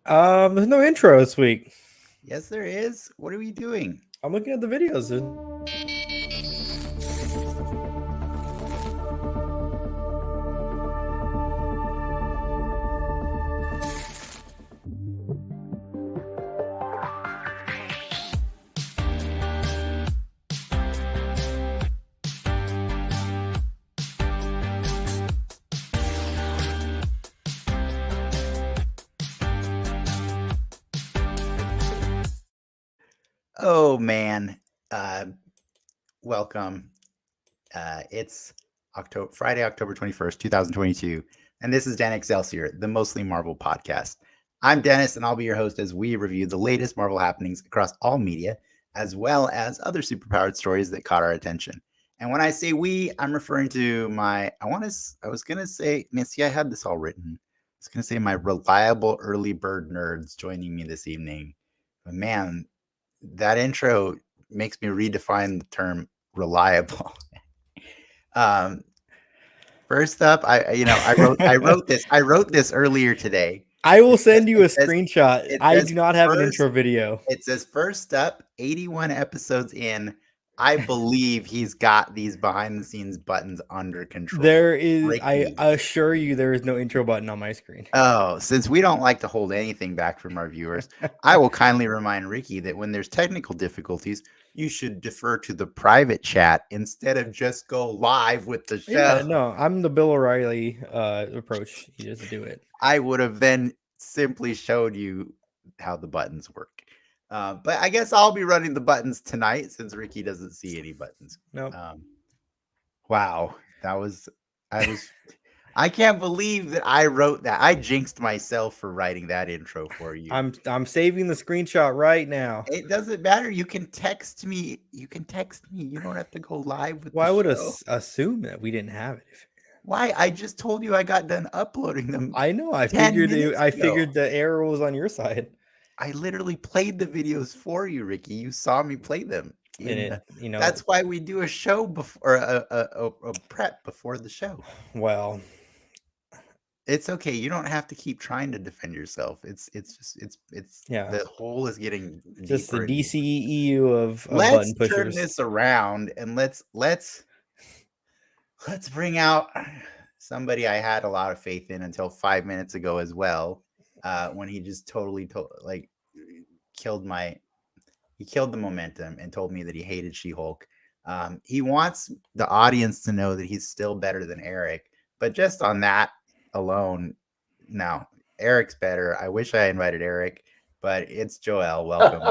There's no intro this week. Yes, there is. What are we doing? I'm looking at the videos. Oh man. Welcome. It's Friday, October 21st, 2022. And this is Dan Excelsior, the Mostly Marvel podcast. I'm Dennis, and I'll be your host as we review the latest Marvel happenings across all media, as well as other superpowered stories that caught our attention. And when I say we, I'm referring to I was going to say, I had this all written. I was going to say my reliable early bird nerds joining me this evening. But man, that intro makes me redefine the term reliable. First up, I wrote this earlier today. I will send you a screenshot. I do not have an intro video. It says first up, 81 episodes in. I believe he's got these behind the scenes buttons under control. There is, I assure you, there is no intro button on my screen. Oh, since we don't like to hold anything back from our viewers, I will kindly remind Ricky that when there's technical difficulties, you should defer to the private chat instead of just go live with the show. Yeah, no, I'm the Bill O'Reilly approach. You just do it. I would have then simply showed you how the buttons work. But I guess I'll be running the buttons tonight since Ricky doesn't see any buttons. Nope. Wow, I can't believe that I wrote that. I jinxed myself for writing that intro for you. I'm saving the screenshot right now. It doesn't matter. You can text me. You don't have to go live with. Well, I would assume that we didn't have it. Why? I just told you I got done uploading them. I know. I figured the error was on your side. I literally played the videos for you, Ricky. You saw me play them. And that's why we do a show before a prep before the show. Well, it's okay. You don't have to keep trying to defend yourself. It's the hole is getting just the DCEU of let's button pushers. Turn this around and let's bring out somebody I had a lot of faith in until 5 minutes ago as well. When he just totally killed the momentum and told me that he hated She-Hulk. He wants the audience to know that he's still better than Eric, but just on that alone, no, Eric's better. I wish I invited Eric, but it's Joel. Welcome.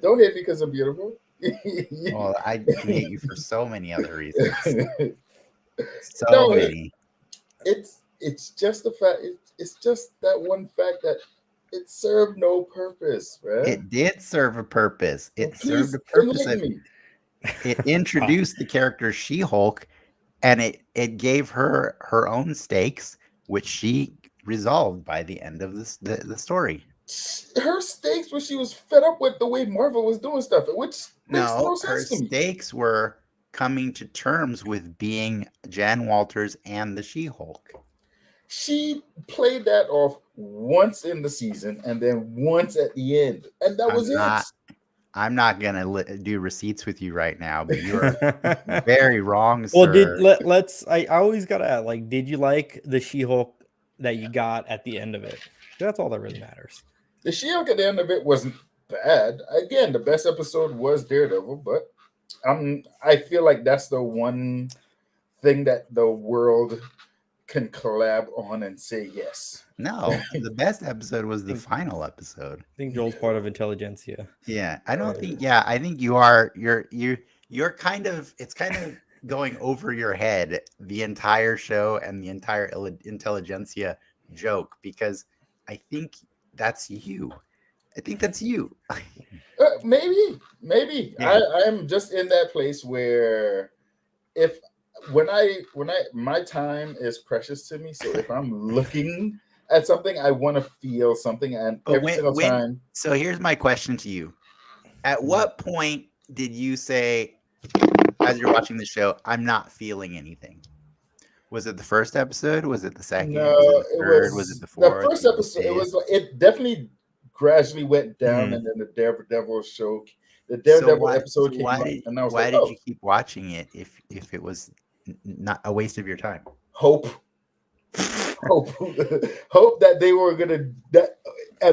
Don't hate me because I'm beautiful. Well, I hate you for so many other reasons. So many. It's just the fact. It's just that one fact that it served no purpose, right? It did serve a purpose. It served a purpose. It introduced the character She-Hulk, and it gave her her own stakes, which she resolved by the end of the story. Her stakes were she was fed up with the way Marvel was doing stuff, which makes no sense to me. Her stakes were coming to terms with being Jan Walters and the She-Hulk. She played that off once in the season and then once at the end, and that was it. I'm not gonna do receipts with you right now, but you're very wrong, sir. Well, let's. I always gotta ask, like, did you like the She-Hulk that you got at the end of it? That's all that really matters. The She-Hulk at the end of it wasn't bad. Again, the best episode was Daredevil, but I feel like that's the one thing that the world can collab on and say yes. No, the best episode was the final episode. I think Joel's part of intelligentsia. Yeah, I don't think. Yeah, I think you are. You're kind of. It's kind of going over your head the entire show and the entire intelligentsia joke, because I think that's you. I think that's you. Maybe. Yeah. I'm just in that place where when my time is precious to me. So if I'm looking at something, I want to feel something, and single time. So here's my question to you: at what point did you say, as you're watching the show, I'm not feeling anything? Was it the first episode? Was it the second? No, Was it the it third? Was was it the the fourth? first Was it the episode. It fifth? was like it definitely gradually went down, Mhm. and then the Daredevil show, the So Daredevil why episode came why up, did and I was why like, did oh, you keep watching it if it was not a waste of your time? hope, hope, hope that they were gonna that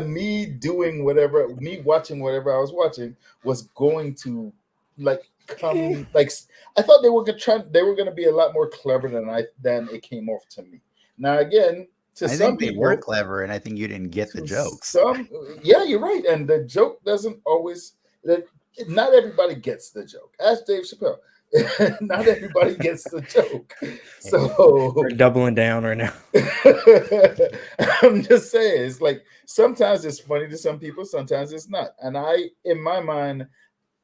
me doing whatever, me watching whatever I was watching was going to like come like I thought they were gonna be a lot more clever than it came off to me. Now again, to I some think they were people, clever, and I think you didn't get the to jokes. some, yeah, you're right, and the joke doesn't always. Not everybody gets the joke. Ask Dave Chappelle. Not everybody gets the joke. So We're doubling down right now. I'm just saying, it's like sometimes it's funny to some people, sometimes it's not. And in my mind,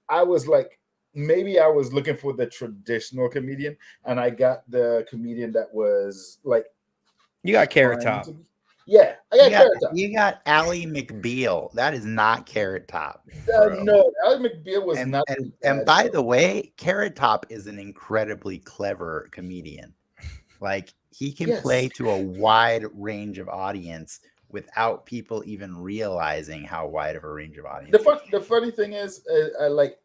I was like, maybe I was looking for the traditional comedian, and I got the comedian that was like, You got Carrot trying Top. to- yeah, I got Carrot Top. You got Ally McBeal. That is not Carrot Top. bro. No, Ally McBeal was not. And by the way, Carrot Top is an incredibly clever comedian. Like he can Yes. play to a wide range of audience without people even realizing how wide of a range of audience. The funny thing is,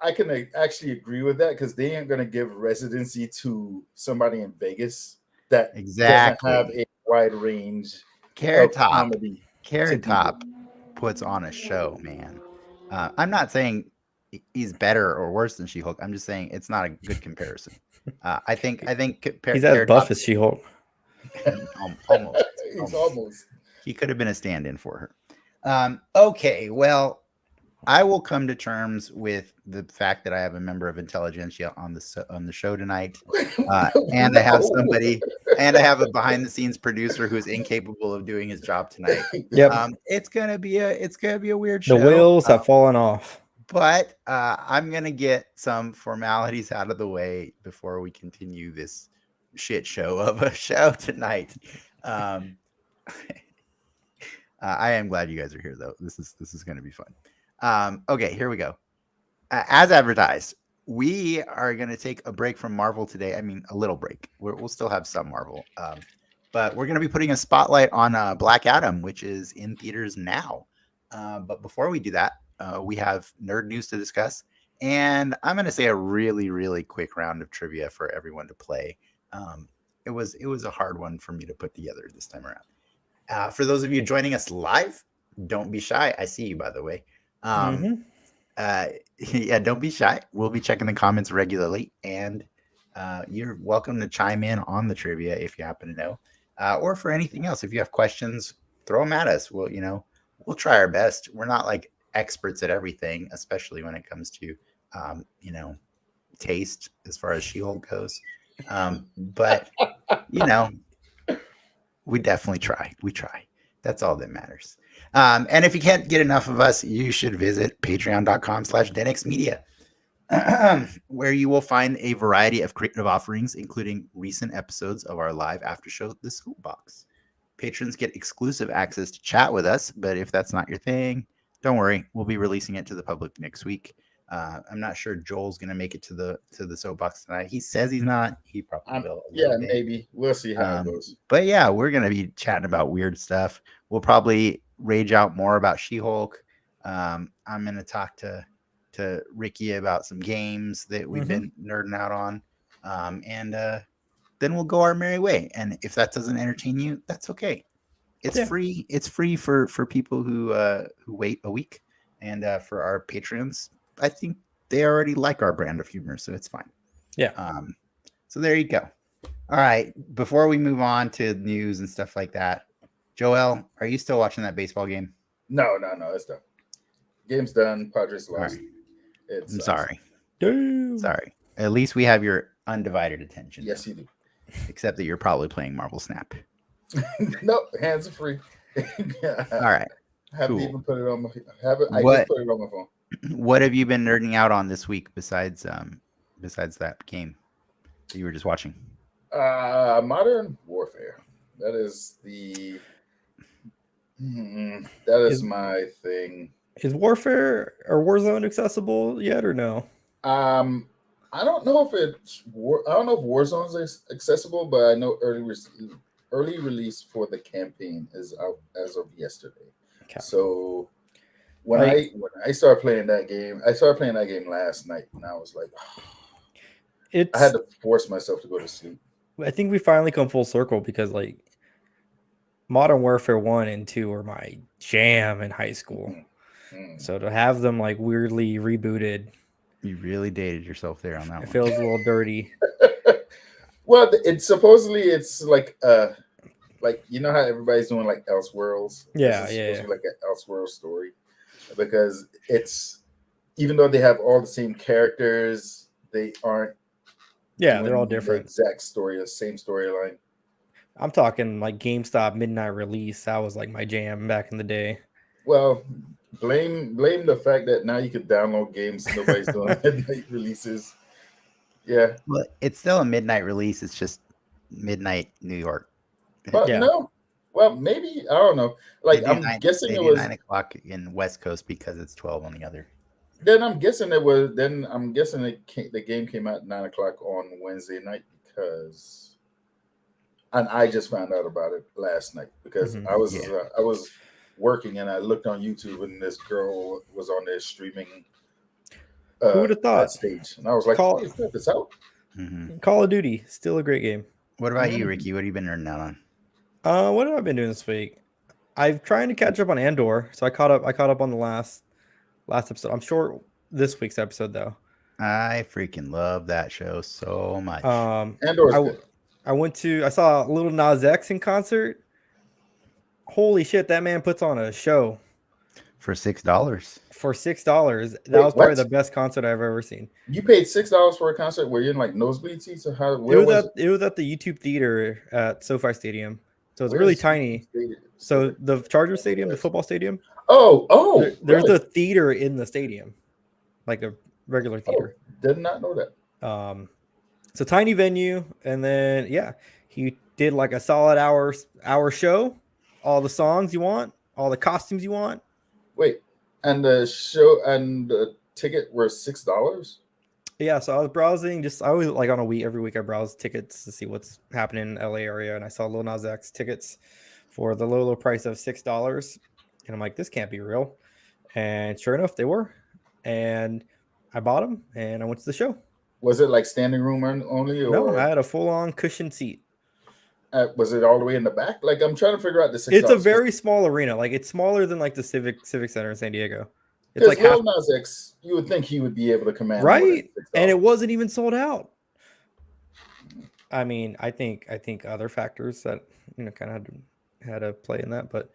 I can actually agree with that because they ain't gonna give residency to somebody in Vegas that Exactly. doesn't have a wide range Carrot of Top. comedy. Carrot to Top puts on a show, man. I'm not saying he's better or worse than She-Hulk. I'm just saying it's not a good comparison. I think He's as buff as She-Hulk. almost. He's almost. He could have been a stand-in for her. Okay, well, I will come to terms with the fact that I have a member of intelligentsia on the show tonight, and I have a behind-the-scenes producer who is incapable of doing his job tonight. Yep. It's gonna be a weird show. The wheels have fallen off. But I'm gonna get some formalities out of the way before we continue this shit show of a show tonight. I am glad you guys are here, though. This is going to be fun. Okay, here we go. As advertised, we are going to take a break from Marvel today. I mean, a little break. We'll still have some Marvel, but we're going to be putting a spotlight on Black Adam, which is in theaters now. But before we do that, we have nerd news to discuss, and I'm going to say a really, really quick round of trivia for everyone to play. It was a hard one for me to put together this time around. For those of you joining us live, don't be shy. I see you, by the way. Yeah, don't be shy. We'll be checking the comments regularly, and you're welcome to chime in on the trivia if you happen to know, or for anything else. If you have questions, throw them at us. We'll try our best. We're not like experts at everything, especially when it comes to taste as far as She-Hulk goes. But we definitely try. We try. That's all that matters. And if you can't get enough of us, you should visit patreon.com/DenXmedia, where you will find a variety of creative offerings, including recent episodes of our live after show, The Soapbox. Patrons get exclusive access to chat with us, but if that's not your thing, don't worry. We'll be releasing it to the public next week. I'm not sure Joel's going to make it to the Soapbox tonight. He says he's not. He probably will. Yeah, maybe. We'll see how it goes. But yeah, we're going to be chatting about weird stuff. We'll probably rage out more about She-Hulk. I'm going to talk to Ricky about some games that we've been nerding out on. And then we'll go our merry way. And if that doesn't entertain you, that's okay. It's free. It's free for people who wait a week. And for our patrons, I think they already like our brand of humor, so it's fine. Yeah. So there you go. All right. Before we move on to news and stuff like that, Joel, are you still watching that baseball game? No, it's done. Game's done. Padres lost. Right. I'm sorry. Damn. Sorry. At least we have your undivided attention. Yes, you do. Except that you're probably playing Marvel Snap. Nope, hands are free. All right. Haven't even put it on my. I just put it on my phone. What have you been nerding out on this week besides that game that you were just watching? Modern Warfare. That is my thing. Is Warfare or Warzone accessible yet or no? I don't know if I don't know if Warzone is accessible, but I know early release for the campaign is out as of yesterday. Okay. So when Like- I started playing that game, I started playing that game last night, and I was like, I had to force myself to go to sleep. I think we finally come full circle because like Modern Warfare 1 and 2 were my jam in high school. So to have them like weirdly rebooted, You really dated yourself there on that it one. feels a little dirty. Well, it's supposedly it's like you know how everybody's doing like Elseworlds. Yeah, This is yeah, supposed to be like an Elseworld story because it's even though they have all the same characters, they aren't. Yeah, they're all doing different. The exact story, the same storyline. I'm talking like GameStop midnight release. That was like my jam back in the day. Well, blame the fact that now you can download games. Nobody's doing midnight releases. Yeah, Well, it's still a midnight release. It's just midnight New York. but Yeah. no. Well, maybe I don't know. Like I'm guessing it was 9 o'clock in West Coast because it's 12 on the other. Then I'm guessing it was. Then I'm guessing the game came out at 9 o'clock on Wednesday night because, and I just found out about it last night because Mhm. I was working and I looked on YouTube and this girl was on there streaming. Who would have thought? That stage? And I was like, "Holy crap, it's out!" Mm-hmm. Call of Duty, still a great game. What about you, Ricky? What have you been nerding out on? What have I been doing this week? I'm trying to catch up on Andor, so I caught up on the last episode. I'm short this week's episode though. I freaking love that show so much. Andor's good. I saw Lil Nas X in concert. Holy shit, that man puts on a show For $6. for $6. That Wait, was probably what? the best concert I've ever seen. You paid $6 for a concert where you're in like nosebleed seats, or how? It Where was was it was at the YouTube Theater at SoFi Stadium. So it's Where really is- tiny. So the Charger Stadium, the football stadium, Oh, there's really? a theater in the stadium, like a regular theater. Did not know that. It's a tiny venue, and then yeah, he did like a solid hour show, all the songs you want, all the costumes you want. Wait, and the show and the ticket were $6. Yeah, so I was browsing. I always like on every week I browse tickets to see what's happening in the LA area, and I saw Lil Nas X tickets for the low price of $6, and I'm like, this can't be real. And sure enough, they were, and I bought them, and I went to the show. Was it like standing room only, or No, I had a full-on cushion seat. was it all the way in the back? Like I'm trying to figure out the $6. It's a very small arena. Like it's smaller than like the Civic Center in San Diego. It's because like half, Lil Nas X, you would think he would be able to command more than right, $6. and it wasn't even sold out. I mean, I think other factors that kind of had to play in that, but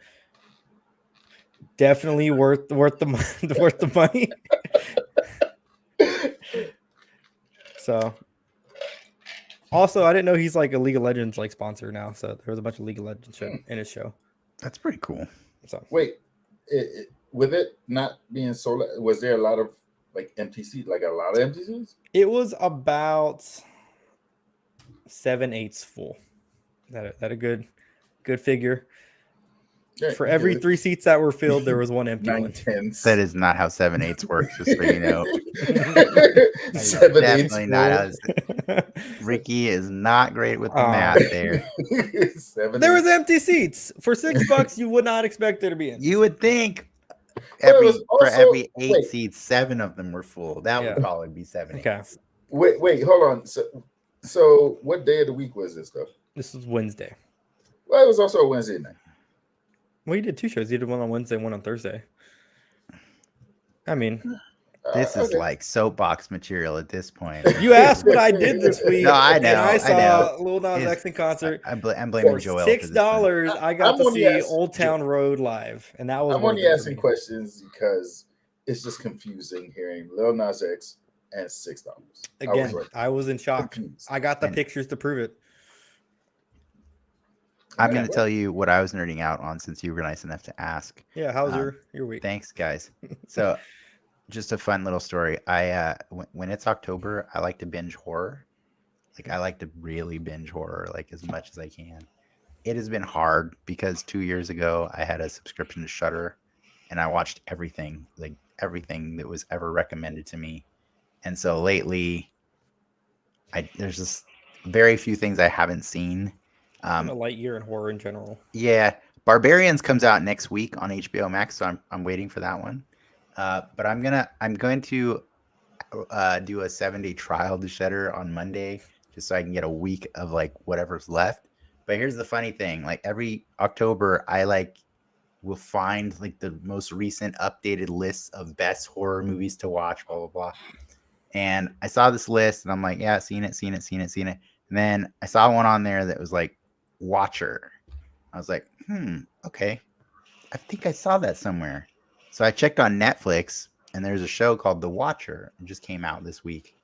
definitely worth the worth the money. So, also, I didn't know he's like a League of Legends like sponsor now. So there was a bunch of League of Legends shit in his show. That's pretty cool. So Wait, with it not being sold, was there a lot of like empty seats? Like a lot of empty seats? it was about 7/8 full. That a good figure. Yeah, For every good. 3 seats that were filled, there was one empty one. 9/10. That is not how 7/8 works, just so you know. 7/8. Definitely not how Ricky is not great with the math there. There was empty seats. For $6, you would not expect there to be empty. You would think But it was for also- every 8 wait. seats, 7 of them were full. That Yeah. would probably be 7. Okay. Wait, hold on. So what day of the week was this stuff? This was Wednesday. Well, it was also a Wednesday night. Well, you did 2 shows. You did one on Wednesday, one on Thursday. I mean, This is Okay. like soapbox material at this point. you asked what I did this week. No, I know, And I I saw Lil Nas It's- X in concert. I'm blaming For Joel. for this $6, I got I'm to only see asking- Old Town Road live, and that was. I'm worth only it for asking me. questions because it's just confusing hearing Lil Nas X and $6. Again, I was in shock. confused. I got the And- pictures to prove it. I'm Yeah. going to tell you what I was nerding out on since you were nice enough to ask. Yeah, how was Um, your week? Thanks, guys. So, just a fun little story. I when it's October, I like to binge horror. Like I like to really binge horror, like as much as I can. It has been hard because 2 years ago I had a subscription to Shudder, and I watched everything, like everything that was ever recommended to me. And so lately, there's just very few things I haven't seen. Been a light year in horror in general. Yeah, Barbarians comes out next week on HBO Max, so I'm waiting for that one. But I'm going to do a 7-day trial to Shudder on Monday, just so I can get a week of like whatever's left. But here's the funny thing: like every October, I will find like the most recent updated lists of best horror movies to watch, blah blah blah. And I saw this list, and I'm like, yeah, seen it. And then I saw one on there that was like Watcher. I was like, okay, I think I saw that somewhere. So I checked on Netflix, and there's a show called The Watcher. It just came out this week.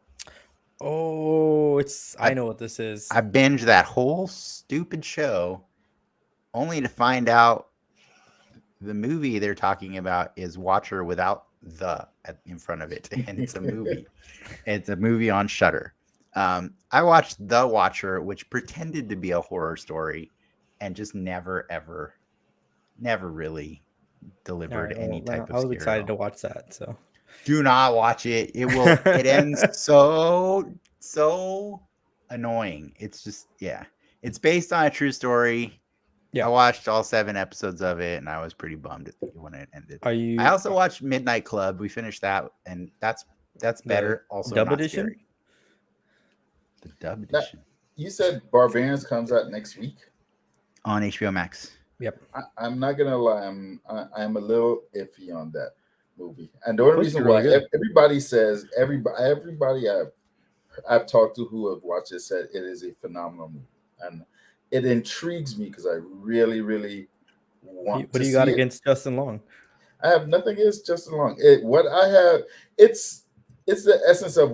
Oh, I know what this is. I binged that whole stupid show only to find out the movie they're talking about is Watcher without the in front of it. And it's a movie. It's a movie on Shudder. I watched The Watcher, which pretended to be a horror story and just never really delivered any type of I was scare excited at to all. watch that. So Do not watch it. It ends so annoying. It's just, yeah. It's based on a true story. Yeah. I watched all 7 episodes of it, and I was pretty bummed when it ended. I also watched Midnight Club. We finished that, and that's better. Also, dub not edition. Scary. The dub edition. You said Barbarians comes out next week On HBO Max. Yep. I'm not gonna lie, I'm a little iffy on that movie, and the only reason why everybody says everybody I've talked to who have watched it said it is a phenomenal movie, and it intrigues me because I really want. What do you got against Justin Long? I have nothing against Justin Long. What I have, it's the essence of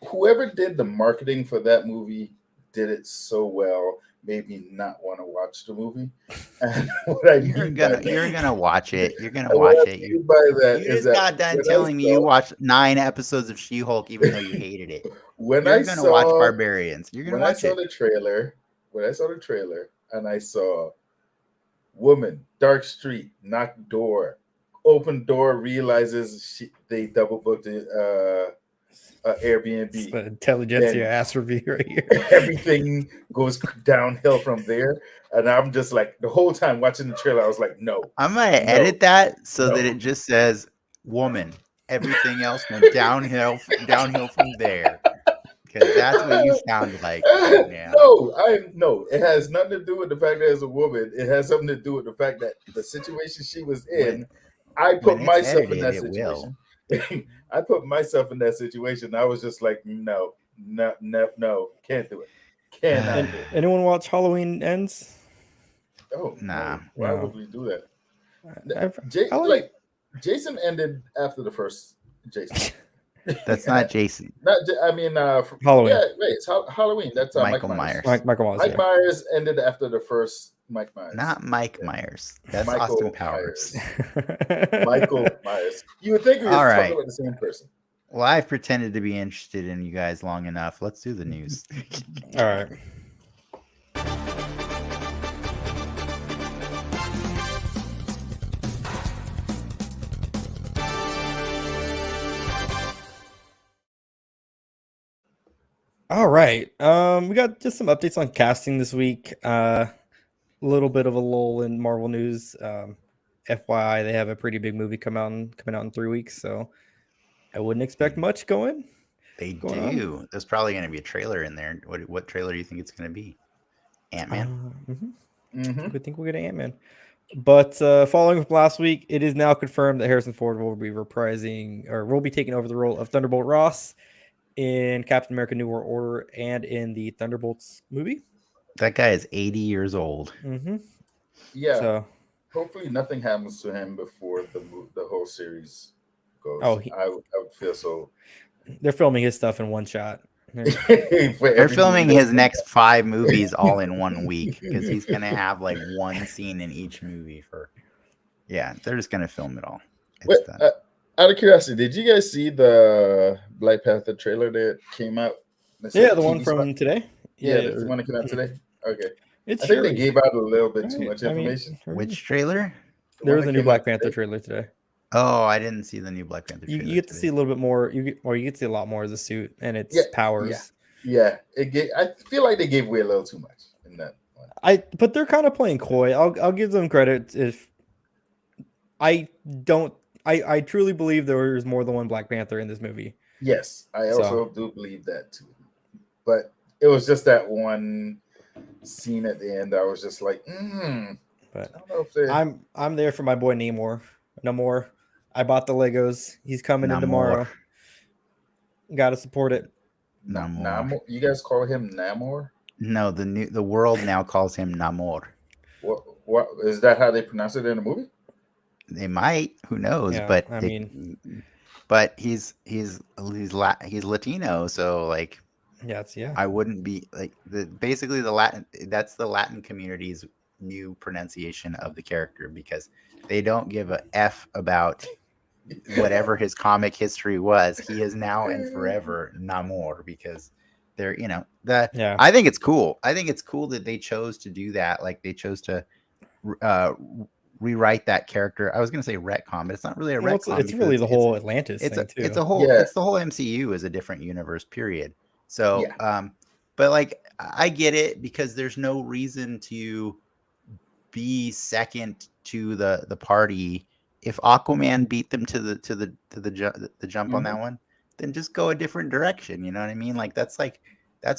whoever did the marketing for that movie did it so well. Made me not want to watch the movie. And you're gonna watch it. You're gonna watch it. You just got done telling me you watched 9 episodes of She-Hulk, even though you hated it. You're gonna watch Barbarians. You're gonna watch it. When I saw the trailer and I saw woman, dark street, knock door, open door, realizes they double booked it. Airbnb. It's the intelligentsia ass review right here. Everything goes downhill from there, and I'm just like the whole time watching the trailer, I was like, "No." I'm gonna edit that so that it just says "woman." Everything else went downhill from there, because that's what you sound like. Right No. It has nothing to do with the fact that it's a woman. It has something to do with the fact that the situation she was in. I put myself in that situation. I put myself in that situation. I was just like, no, can't do it. Cannot do it. Anyone watch Halloween Ends? Oh, nah. Why would we do that? Jason ended after the first Jason. That's not Jason. Halloween. Yeah, wait, it's Halloween. That's Michael Myers. Michael Myers. Mike Myers ended after the first Mike Myers. Not Mike Myers. That's Austin Powers. Michael Myers. You would think we were talking about the same person. Well, I've pretended to be interested in you guys long enough. Let's do the news. All right. All right. We got just some updates on casting this week. A little bit of a lull in Marvel news. FYI, they have a pretty big movie coming out in 3 weeks, so I wouldn't expect much going. They do. There's probably going to be a trailer in there. What trailer do you think it's going to be? Ant-Man? I think we'll get Ant-Man. But following from last week, it is now confirmed that Harrison Ford will be will be taking over the role of Thunderbolt Ross in Captain America: New World Order and in the Thunderbolts movie. That guy is 80 years old. Mm-hmm. Yeah. So hopefully nothing happens to him before the whole series goes. Oh, I would feel so. They're filming his stuff in one shot. They're filming his next 5 movies all in 1 week because he's going to have like one scene in each movie they're just going to film it all. It's done. Out of curiosity, did you guys see the Black Panther trailer that came out? Yeah, the one from today. Yeah, the one that came out today. Okay. I think sure. They gave out a little bit too much information. Which trailer? There was a new Black Panther trailer today. Oh, I didn't see the new Black Panther trailer. You get to see a little bit more. You get to see a lot more of the suit and its powers. Yeah, I feel like they gave away a little too much in that one. But they're kind of playing coy. I'll give them credit if I don't. I truly believe there is more than one Black Panther in this movie. Yes, I So. also do believe that too. But it was just that one scene at the end. I was just like, But I don't know if they. I'm there for my boy Namor. I bought the Legos. He's coming in tomorrow. Got to support it. Namor. You guys call him Namor? No, the world now calls him Namor. What is that? How they pronounce it in the movie? They might. Who knows? Yeah, but I mean, but he's Latino, so like, yeah. I wouldn't be like basically the Latin. That's the Latin community's new pronunciation of the character, because they don't give a f about whatever his comic history was. He is now and forever Namor, because they're, I think it's cool. I think it's cool that they chose to do that. Like, they chose to rewrite that character. I was going to say retcon, but it's not really a retcon. It's really the whole Atlantis thing too. It's the whole MCU is a different universe, period. So, but like, I get it, because there's no reason to be second to the party. If Aquaman beat them to the jump on that one, then just go a different direction. You know what I mean? Like, that's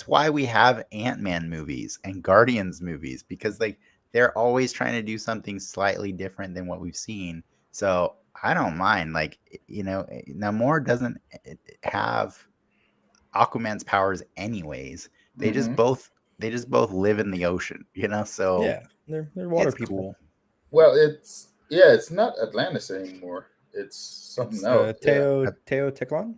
why we have Ant-Man movies and Guardians movies, because like, they're always trying to do something slightly different than what we've seen. So I don't mind. Like, Namor doesn't have Aquaman's powers anyways. They just both live in the ocean, so yeah, they're water people. Cool. Well, it's not Atlantis anymore. It's something else. Teotihuacan.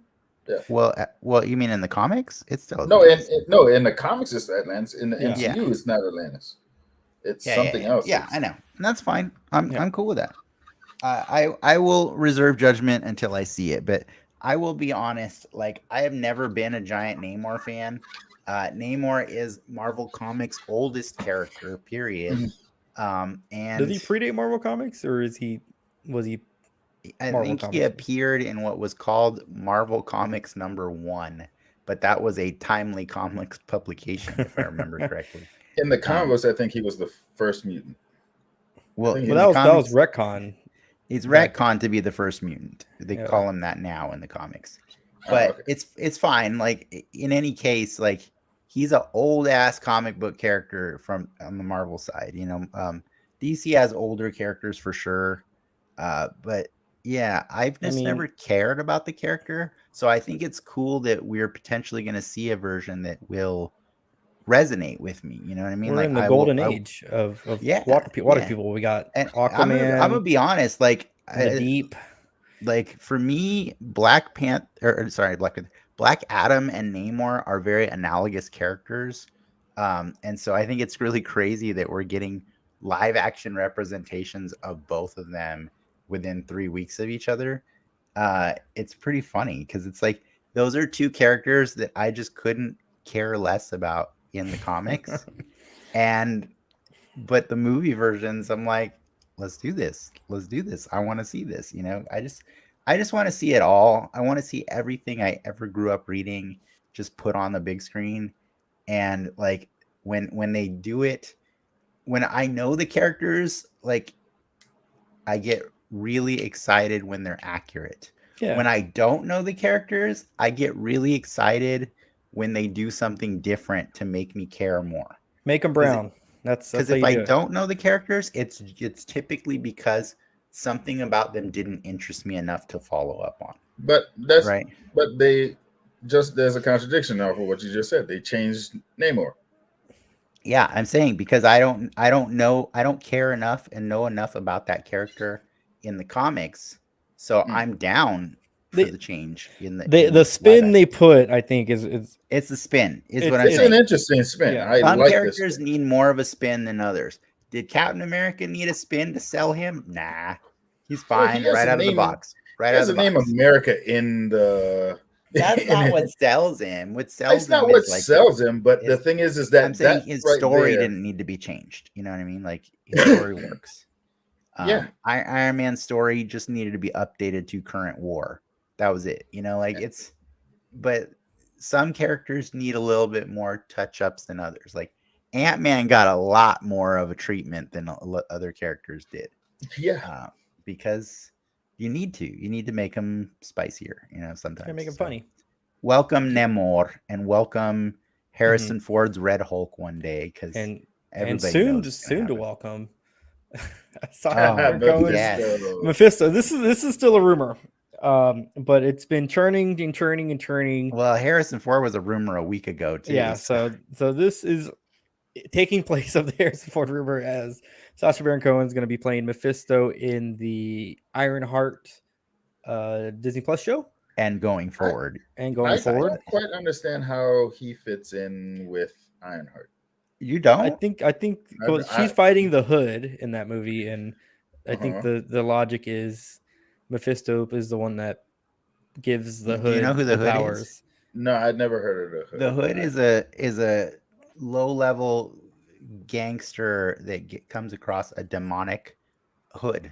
Yeah. Well, you mean in the comics? It's still Atlantis. In the comics it's Atlantis. In the MCU it's not Atlantis. It's something else. Yeah, I know. And that's fine. I'm cool with that. I will reserve judgment until I see it, but I will be honest, like, I have never been a giant Namor fan. Namor is Marvel Comics' oldest character, period. And does he predate Marvel Comics, or was he I think he appeared in what was called Marvel Comics #1, but that was a Timely Comics publication, if I remember correctly. In the comics, I think he was the first mutant. Well, that was retcon. He's retcon to be the first mutant. They call him that now in the comics. But it's fine. Like, in any case, like, he's an old ass comic book character on the Marvel side. DC has older characters for sure. But yeah, I've just never cared about the character. So I think it's cool that we're potentially going to see a version that will resonate with me. You know what I mean? We're in the golden age of water people. We got Aquaman. I'm gonna be honest, like, the Deep. Like, for me, Black Adam and Namor are very analogous characters. And so I think it's really crazy that we're getting live action representations of both of them within 3 weeks of each other. It's pretty funny, because it's like, those are two characters that I just couldn't care less about in the comics. But the movie versions, I'm like, let's do this. I want to see this. I just want to see it all. I want to see everything I ever grew up reading just put on the big screen. And like, when they do it, when I know the characters, like, I get really excited when they're accurate. Yeah. When I don't know the characters, I get really excited when they do something different to make me care more. Make them brown. That's because if I don't know the characters, it's typically because something about them didn't interest me enough to follow up on. But that's right. But there's a contradiction now for what you just said. They changed Namor. Yeah, I'm saying, because I don't care enough and know enough about that character in the comics, so I'm down for the change in the spin they put. I think it's the spin. It's an interesting spin. Yeah. Some characters need more of a spin than others. Did Captain America need a spin to sell him? Nah, he's fine right out of the box. Right out of the box. Name America in the. That's not what sells him. What sells it's not him what sells him, but the thing is that I'm saying his story didn't need to be changed. You know what I mean? Like, his story works. Iron Man's story just needed to be updated to current war. That was it. But some characters need a little bit more touch-ups than others. Like Ant-Man got a lot more of a treatment than other characters did. Yeah. Because you need to make them spicier, sometimes. Gonna make him funny. Welcome Namor and welcome Harrison Ford's Red Hulk one day, because and soon to welcome Mephisto. This is still a rumor, but it's been churning and churning and churning. Well, Harrison Ford was a rumor a week ago too. Yeah, so this is taking place of the Harrison Ford rumor, as Sacha Baron Cohen is going to be playing Mephisto in the Ironheart Disney Plus show. And going forward. I don't quite understand how he fits in with Ironheart. You don't? I think she's fighting the Hood in that movie, and I think the logic is Mephisto is the one that gives the Hood. Do you know who the Hood powers. Is? No, I'd never heard of the Hood. The Hood is a low-level gangster that comes across a demonic hood,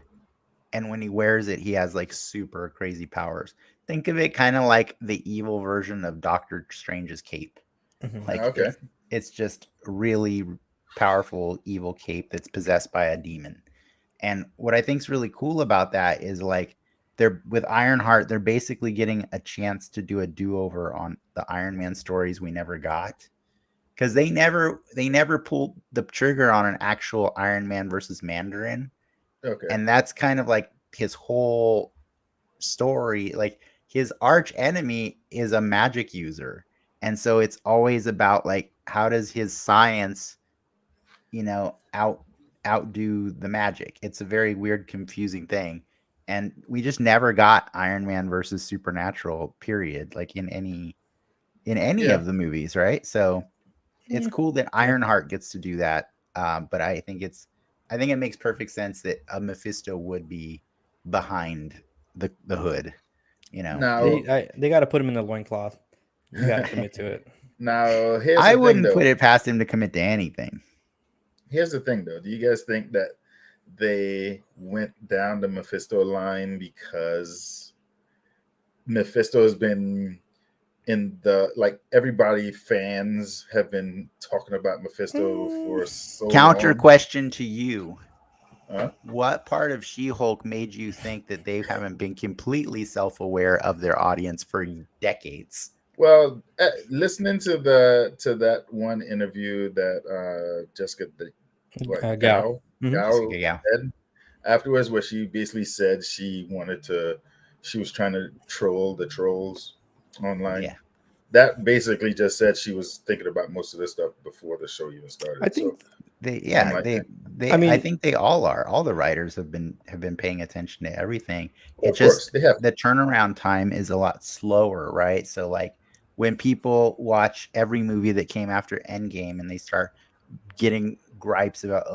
and when he wears it, he has like super crazy powers. Think of it kind of like the evil version of Doctor Strange's cape. Like it's just really powerful evil cape that's possessed by a demon. And what I think is really cool about that is like they're with Ironheart, they're basically getting a chance to do a do-over on the Iron Man stories we never got. Because they never pulled the trigger on an actual Iron Man versus Mandarin. Okay. And that's kind of like his whole story. Like his arch enemy is a magic user. And so it's always about like, how does his science, outdo the magic? It's a very weird, confusing thing. And we just never got Iron Man versus Supernatural, period. Like in any of the movies, right? So it's cool that Ironheart gets to do that. But I think it makes perfect sense that a Mephisto would be behind the Hood. Now they got to put him in the loincloth. You got to commit to it. Now, I wouldn't put it past him to commit to anything. Here's the thing, though. Do you guys think that they went down the Mephisto line because Mephisto has been in everybody fans have been talking about Mephisto for so long? Question to you. What part of She-Hulk made you think that they haven't been completely self-aware of their audience for decades? Well, listening to that one interview that Jessica Gao said afterwards, where she basically said she was trying to troll the trolls online. Yeah. That basically just said she was thinking about most of this stuff before the show even started. I think I think they all are. All the writers have been paying attention to everything. It's just the turnaround time is a lot slower, right? So like when people watch every movie that came after Endgame and they start getting gripes about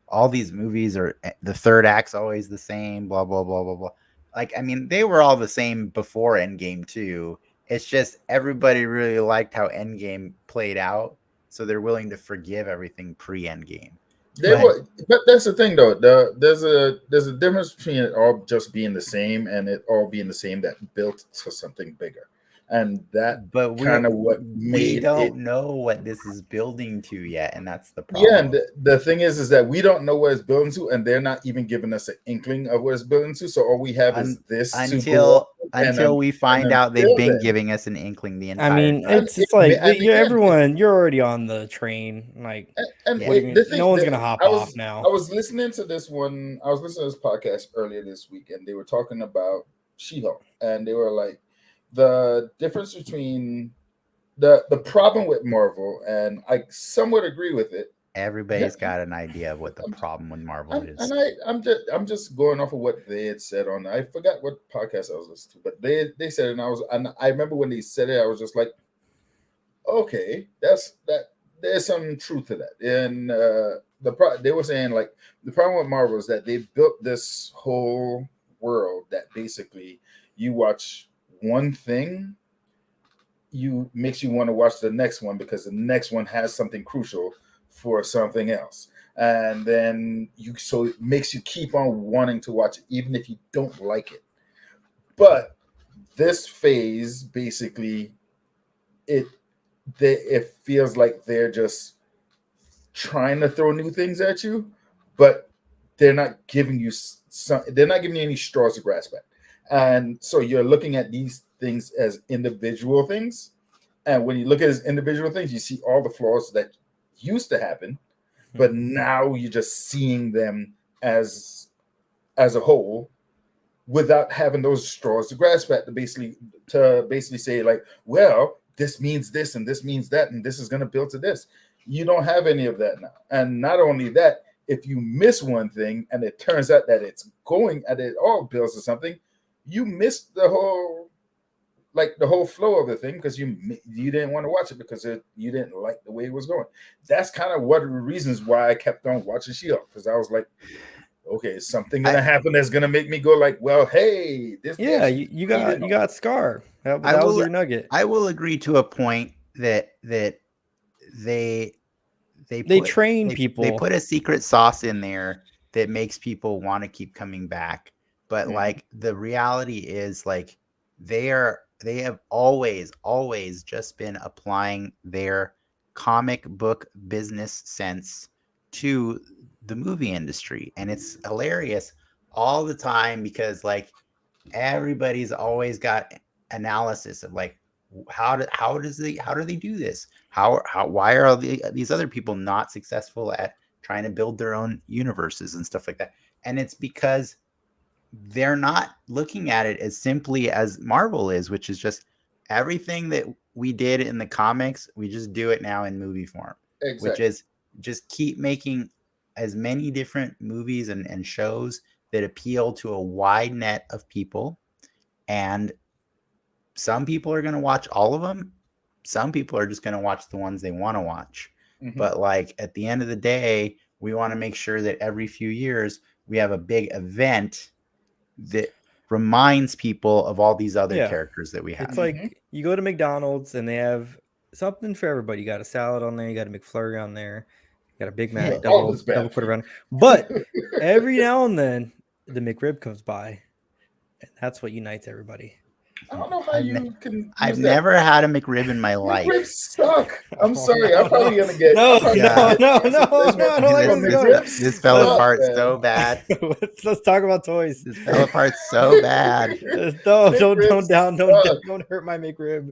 all these movies are the third act's always the same, blah blah blah blah blah. Like I mean, they were all the same before Endgame too. It's just everybody really liked how Endgame played out. So they're willing to forgive everything pre-Endgame. But that's the thing, though. There's a difference between it all just being the same and it all being the same that built to something bigger. And that kind of what made we don't know what this is building to yet, and that's the problem. Yeah, and the thing is that we don't know what it's building to, and they're not even giving us an inkling of what it's building to. So all we have is this until we find out they've been giving us an inkling the entire time. It's like you're already on the train. Like, no one's gonna hop off now. I was listening to this podcast earlier this week, and they were talking about She-Hulk, and they were like, the difference between the problem with Marvel, and I somewhat agree with it. Everybody's got an idea of what the problem with Marvel is. And I'm just going off of what they had said on. I forgot what podcast I was listening to, but they said it, and I remember when they said it, I was just like, okay, there's some truth to that. And they were saying like the problem with Marvel is that they built this whole world that basically you watch one thing makes you want to watch the next one because the next one has something crucial for something else, and then so it makes you keep on wanting to watch it even if you don't like it. But this phase basically it feels like they're just trying to throw new things at you, but they're not giving you they're not giving you any straws to grasp at. And so you're looking at these things as individual things. And when you look at it as individual things, you see all the flaws that used to happen, but now you're just seeing them as a whole without having those straws to grasp at, to basically say, like, well, this means this and this means that, and this is going to build to this. You don't have any of that now. And not only that, if you miss one thing and it turns out that it all builds to something, you missed the whole flow of the thing because you didn't want to watch it because you didn't like the way it was going. That's kind of one of the reasons why I kept on watching She-Hulk, because I was like, okay, is something gonna happen that's gonna make me go like, well, hey, this. Yeah, you got Scar. That was your nugget. I will agree to a point that they train people. They put a secret sauce in there that makes people want to keep coming back. But like the reality is, like, they have always just been applying their comic book business sense to the movie industry, and it's hilarious all the time because like everybody's always got analysis of like how do they do this, why are these other people not successful at trying to build their own universes and stuff like that. And it's because they're not looking at it as simply as Marvel is, which is just everything that we did in the comics, we just do it now in movie form. Exactly. Which is just keep making as many different movies and shows that appeal to a wide net of people. And some people are going to watch all of them. Some people are just going to watch the ones they want to watch. But like at the end of the day, we want to make sure that every few years we have a big event that reminds people of all these other characters that we have. It's like you go to McDonald's and they have something for everybody. You got a salad on there, you got a McFlurry on there, you got a Big Mac, double quarter pounder. But every now and then the McRib comes by, and that's what unites everybody. I don't know how you can. I've never had a McRib in my life. McRibs suck. I'm sorry. I'm probably gonna get. No. This fell apart so bad. Let's talk about toys. This fell apart so bad. Don't hurt my McRib.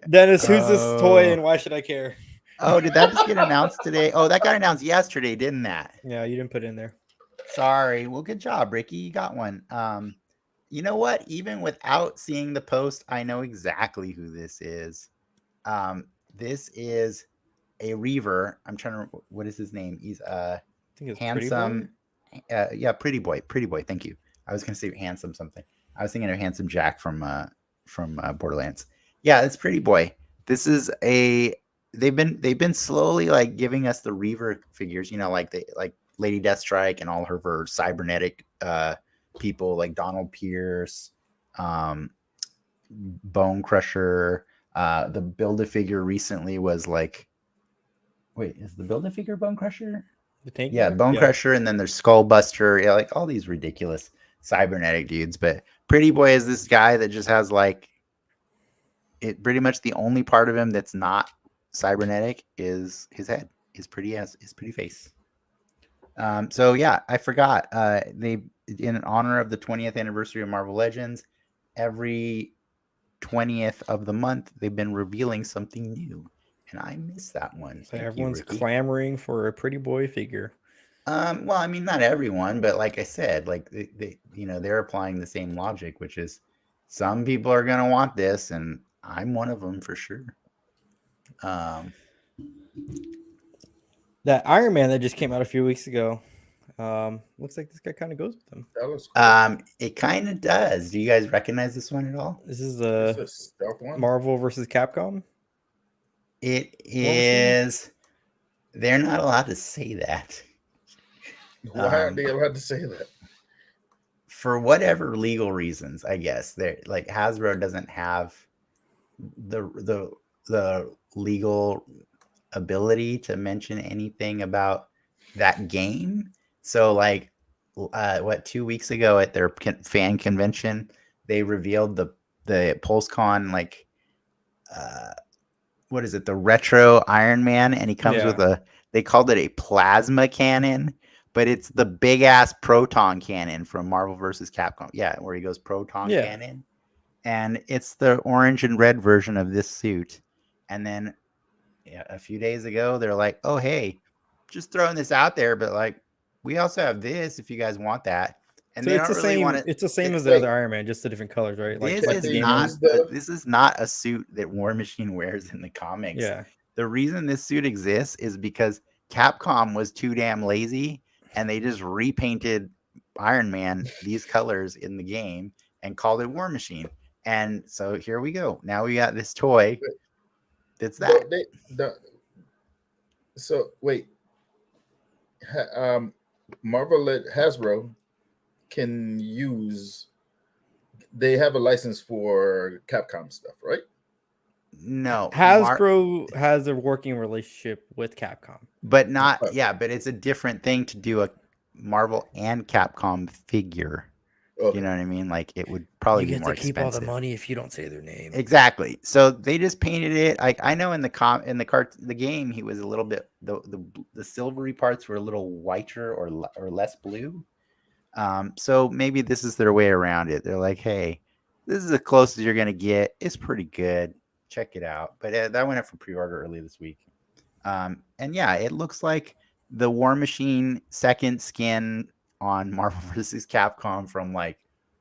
Dennis, who's this toy and why should I care? Oh, did that just get announced today? Oh, that got announced yesterday, didn't that? Yeah, you didn't put it in there. Sorry. Well, good job, Ricky. You got one. You know what? Even without seeing the post, I know exactly who this is. This is a Reaver. I'm trying to. What is his name? He's handsome. Pretty boy. Pretty boy. Thank you. I was gonna say handsome something. I was thinking of Handsome Jack from Borderlands. Yeah, it's Pretty Boy. This is a. They've been slowly like giving us the Reaver figures. You know, like Lady Deathstrike and all her cybernetic people like Donald Pierce, Bone Crusher. The Build-A-Figure recently was like, wait, is the Build-A-Figure Bone Crusher? The tank? Yeah, Bone Crusher, and then there's Skullbuster. Yeah, like all these ridiculous cybernetic dudes. But Pretty Boy is this guy that just has like it. Pretty much the only part of him that's not cybernetic is his head, his pretty face. So yeah, I forgot. They, in honor of the 20th anniversary of Marvel Legends, every 20th of the month they've been revealing something new, and I missed that one. So everyone's clamoring for a Pretty Boy figure. Well, I mean, not everyone, but like I said, like they're applying the same logic, which is some people are gonna want this, and I'm one of them for sure. That Iron Man that just came out a few weeks ago. Looks like this guy kind of goes with them. That was cool. It kind of does. Do you guys recognize this one at all? This is stealth one? Marvel versus Capcom. It is. They're not allowed to say that. Why aren't they allowed to say that? For whatever legal reasons, I guess. They're like Hasbro doesn't have the legal ability to mention anything about that game. So like 2 weeks ago at their fan convention, they revealed the PulseCon like what is it? The retro Iron Man, and he comes with they called it a plasma cannon, but it's the big ass proton cannon from Marvel vs. Capcom. Yeah, where he goes proton cannon, and it's the orange and red version of this suit. And then a few days ago, they're like, "Oh, hey, just throwing this out there, but like, we also have this if you guys want that." And So they it's don't the really same. want it. It's the same as the other Iron Man, just the different colors, right? Like This the is Game not. Boy. This is not a suit that War Machine wears in the comics. Yeah. The reason this suit exists is because Capcom was too damn lazy, and they just repainted Iron Man these colors in the game and called it War Machine. And so here we go. Now we got this toy. That's that. So wait, Marvel Hasbro can use. They have a license for Capcom stuff, right? No, Hasbro has a working relationship with Capcom, but not but it's a different thing to do a Marvel and Capcom figure. Okay. You know what I mean? Like it would probably be more expensive. You get to keep all the money if you don't say their name. Exactly. So they just painted it. I know in the game he was a little bit the silvery parts were a little whiter or less blue. So maybe this is their way around it. They're like, hey, this is the closest you're gonna get. It's pretty good. Check it out. But that went up for pre-order early this week. And yeah, it looks like the War Machine second skin on Marvel vs. Capcom from like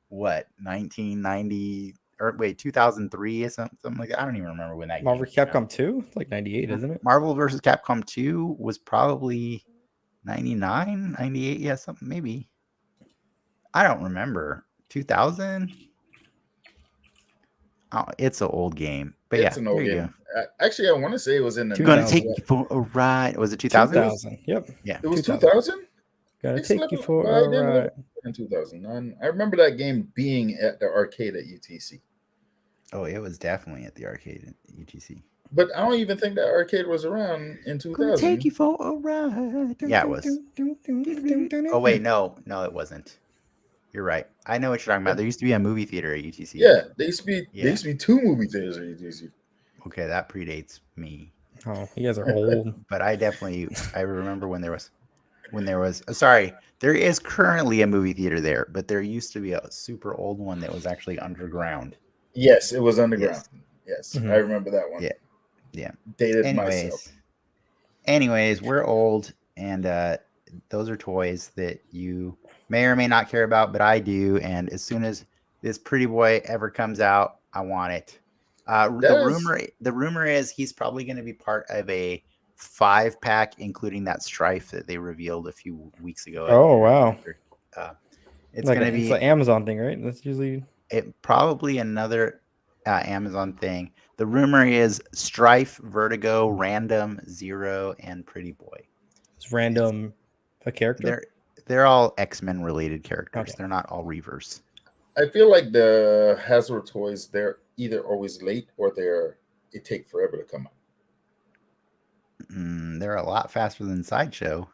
what 1990 or wait 2003 or something like that. I don't even remember when that Marvel vs. Capcom 2, like 98, isn't it? Marvel vs. Capcom 2 was probably 99, 98, yeah, something maybe. I don't remember. 2000. Oh, it's an old game, but it's an old game. Actually, I want to say it was in the. Gonna take you for a ride. Was it 2000? 2000. Yep. Yeah. It was 2000. Gonna take you for a ride. In 2009, I remember that game being at the arcade at UTC. Oh, it was definitely at the arcade at UTC. But I don't even think that arcade was around in 2000. Gonna take you for a ride. Yeah, it was. Oh wait, no, it wasn't. You're right. I know what you're talking about. There used to be a movie theater at UTC. Yeah, there used to be. There used to be 2 movie theaters at UTC. Okay, that predates me. Oh, you guys are old. But I remember when there was. Sorry, there is currently a movie theater there, but there used to be a super old one that was actually underground. Yes, it was underground. Yes, I remember that one. Yeah. Dated myself. Anyways, we're old, and those are toys that you may or may not care about, but I do. And as soon as this pretty boy ever comes out, I want it. The rumor is he's probably going to be part of a 5-pack, including that Strife that they revealed a few weeks ago. Oh wow! It's like going to be an Amazon thing, right? That's usually probably another Amazon thing. The rumor is Strife, Vertigo, Random, Zero, and Pretty Boy. Is Random a character? They're all X-Men related characters. Okay. They're not all Reavers. I feel like the Hasbro toys, they're either always late or it take forever to come out. They're a lot faster than Sideshow.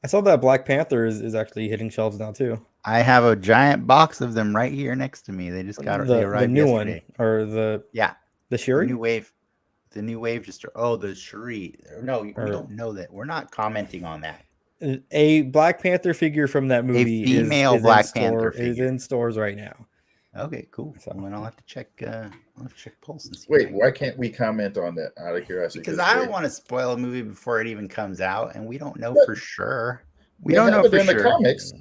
I saw that Black Panther is actually hitting shelves now too. I have a giant box of them right here next to me. They just got the new yesterday. One or the Shuri? The new wave just the Shuri. No, we don't know that. We're not commenting on that. A Black Panther figure from that movie, a female Black Panther is in stores right now. Okay, cool. So I'll have to check. Pulse and see. Wait, why can't we comment on that out of curiosity? Because I don't want to spoil a movie before it even comes out, and we don't know for sure. We don't know for in sure. The comics,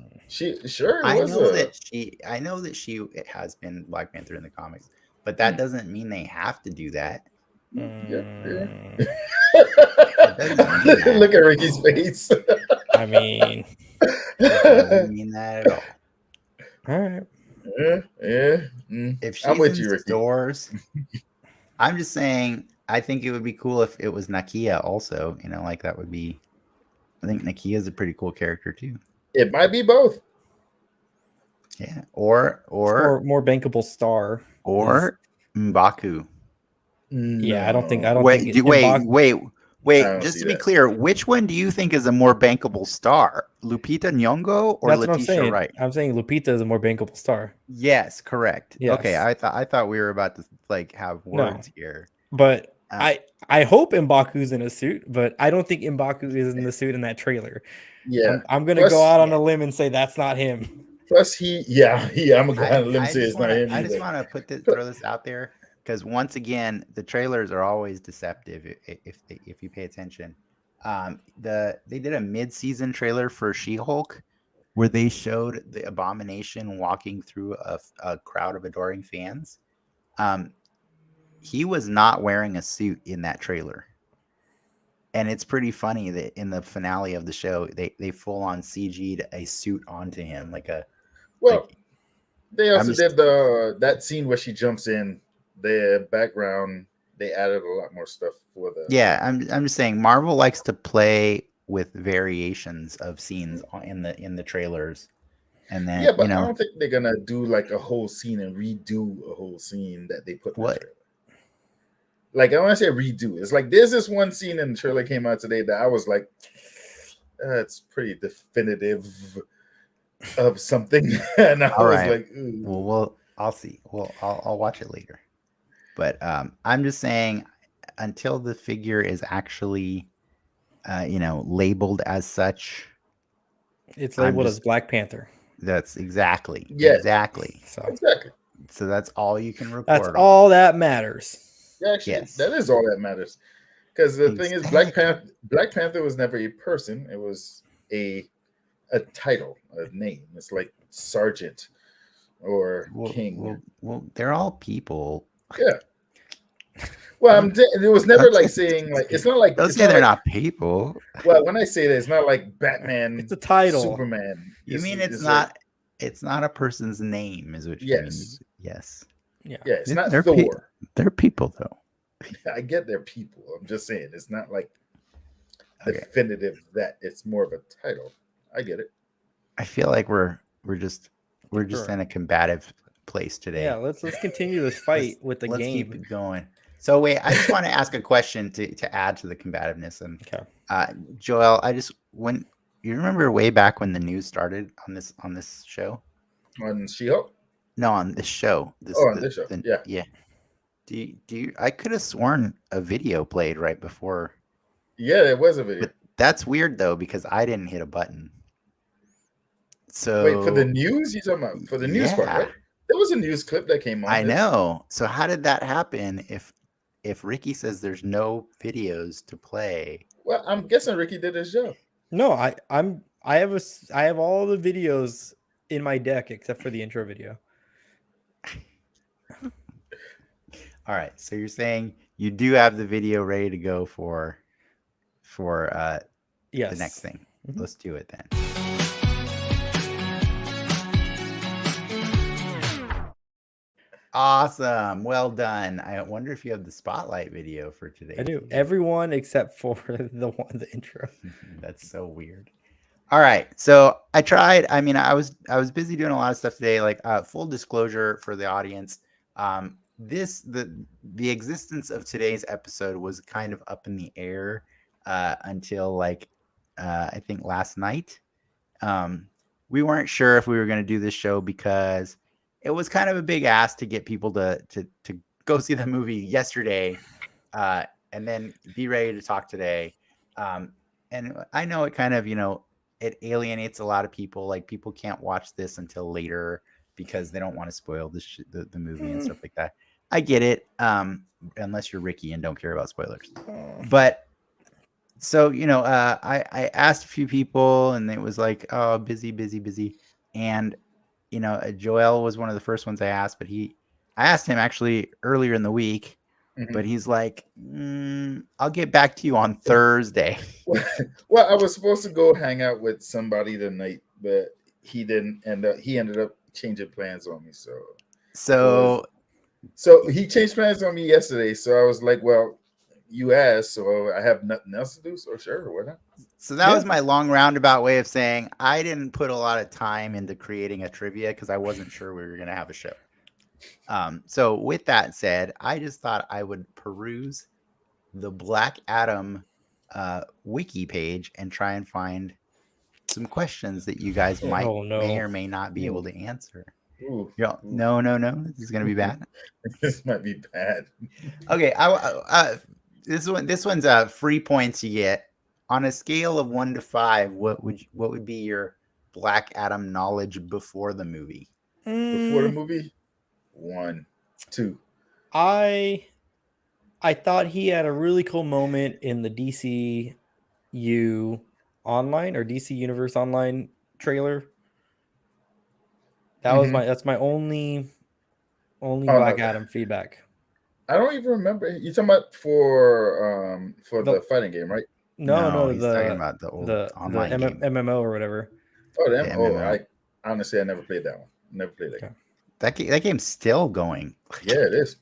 I know that she has been Black Panther in the comics, but that doesn't mean they have to do that. Yeah. Look at Ricky's face. I mean, it doesn't mean that at all. All right. If she's with you, stores, I'm just saying. I think it would be cool if it was Nakia also. Like that would be. I think Nakia is a pretty cool character too. It might be both. Yeah, or more bankable star or M'Baku. Yeah, I don't think. Wait. Just to be clear, which one do you think is a more bankable star, Lupita Nyong'o or Letitia Wright? I'm saying Lupita is a more bankable star. Yes, correct. Yes. Okay, I thought we were about to have words here. But I hope M'Baku's in a suit, but I don't think M'Baku is in the suit in that trailer. Yeah. I'm gonna go Plus- out on a limb and say that's not him. Plus, I'm gonna go ahead and let me say it's not him I just either. want to throw this out there because once again, the trailers are always deceptive if you pay attention. They did a mid-season trailer for She-Hulk where they showed the Abomination walking through a crowd of adoring fans. He was not wearing a suit in that trailer. And it's pretty funny that in the finale of the show, they full on CG'd a suit onto him Well, they I'm also just- did that scene where she jumps in. The background, they added a lot more stuff for the. Yeah, I'm just saying Marvel likes to play with variations of scenes in the trailers, and then Yeah, but I don't think they're gonna do like a whole scene and redo a whole scene that they put in the trailer. Like I want to say redo. It's like there's this one scene in the trailer came out today that I was like, it's pretty definitive of something, and I was like, ooh. well, I'll see. Well, I'll watch it later. But I'm just saying, until the figure is actually, labeled as such, it's labeled as Black Panther. That's exactly. So that's all you can report. That's all that matters. Yeah, actually, that is all that matters. Because the thing is, Black Panther was never a person; it was a title, a name. It's like Sergeant or King. Well, they're all people. Yeah. Well, it was never like saying like it's not like don't say they're not people. Well, when I say that, it's not like Batman. It's a title. Superman. You mean it's not? It's not a person's name, is what you mean? Yes. Yeah. It's not they're Thor. They're people, though. I get they're people. I'm just saying it's not like definitive that it's more of a title. I get it. I feel like we're just in a combative place today. Yeah, let's continue this fight with the game. Let's keep it going. So wait, I just want to ask a question to add to the combativeness. And Joel, when you remember way back when the news started on this show? On She-Hulk? No, on this show. On this show. Yeah. Do you? I could have sworn a video played right before. Yeah, there was a video. But that's weird though because I didn't hit a button. So wait, for the news? You talking about for the news part, right? There was a news clip that came on. I know. So how did that happen? If Ricky says there's no videos to play, well, I'm guessing Ricky did his job. No, I have all the videos in my deck except for the intro video. All right, so you're saying you do have the video ready to go for the next thing. Mm-hmm. Let's do it then. Awesome. Well done. I wonder if you have the spotlight video for today. I do. Everyone except for the intro. That's so weird. All right. So I tried. I mean, I was busy doing a lot of stuff today. Like full disclosure for the audience. The existence of today's episode was kind of up in the air until I think last night. We weren't sure if we were going to do this show because it was kind of a big ask to get people to go see the movie yesterday and then be ready to talk today. And I know it kind of, it alienates a lot of people. Like people can't watch this until later because they don't want to spoil the movie and stuff like that. I get it. Unless you're Ricky and don't care about spoilers. But so, I asked a few people and it was like, oh, busy. And Joel was one of the first ones I asked, but I asked him actually earlier in the week, but he's like, I'll get back to you on Thursday. Well, I was supposed to go hang out with somebody tonight, but he didn't end up. He ended up changing plans on me. So he changed plans on me yesterday. So I was like, well, you asked, so I have nothing else to do. So sure, why not? So that was my long roundabout way of saying I didn't put a lot of time into creating a trivia because I wasn't sure we were going to have a show. So with that said, I just thought I would peruse the Black Adam wiki page and try and find some questions that you guys may or may not be able to answer. Ooh, No. This is gonna be bad. this might be bad. Okay, this one's free points you get on a scale of 1 to 5. What would be your Black Adam knowledge before the movie? Before the movie, 1, 2. I thought he had a really cool moment in the DCU online or DC Universe online trailer. That's my only Black Adam feedback. I don't even remember. You're talking about for the fighting game, right? No, he's talking about the old online game. MMO or whatever. Oh, The MMO. I honestly I never played that one. Never played that game. That game's still going. Yeah, it is.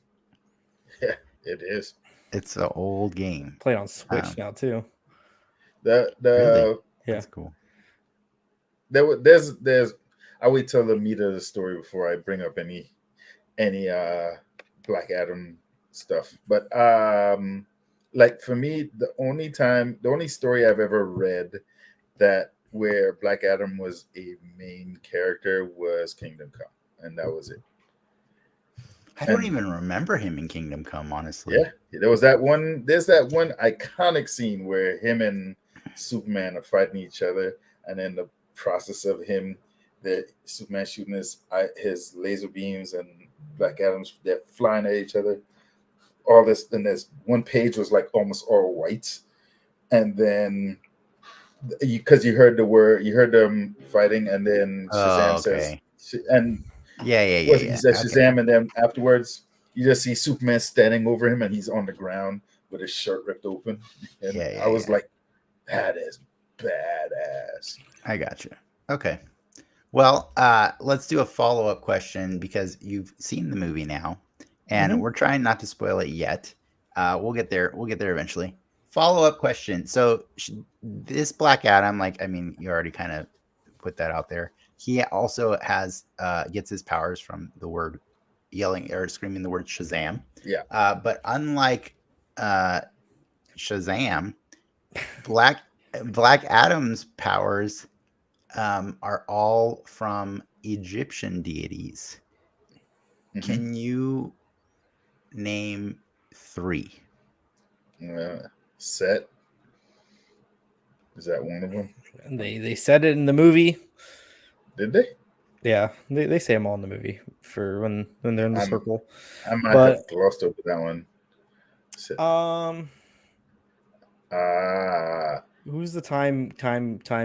Yeah, it is. It's an old game. Played on Switch now too. Really? Yeah, that's cool. There's I wait till the meat of the story before I bring up any Black Adam stuff. But like for me, the only story I've ever read that where Black Adam was a main character was Kingdom Come, and that was it. I don't even remember him in Kingdom Come, honestly. Yeah, there's that one iconic scene where him and Superman are fighting each other, and then the process of the Superman shooting his laser beams and Black Adam's, they're flying at each other. All this, and this one page was like almost all white, and then because you heard them fighting, and then Shazam says, and he says Shazam, and then afterwards you just see Superman standing over him, and he's on the ground with his shirt ripped open, and I was like, that is badass. I got you. Okay. Well, let's do a follow-up question because you've seen the movie now, and we're trying not to spoil it yet. We'll get there. We'll get there eventually. Follow-up question. So this Black Adam, you already kind of put that out there. He also gets his powers from the word yelling or screaming the word Shazam. Yeah. But unlike Shazam, Black Adam's powers are all from Egyptian deities. Can you name 3? Set. Is that one of them? They said it in the movie. Did they? Yeah, they say them all in the movie for when they're in the circle. I might have glossed over that one. Set. Who's the time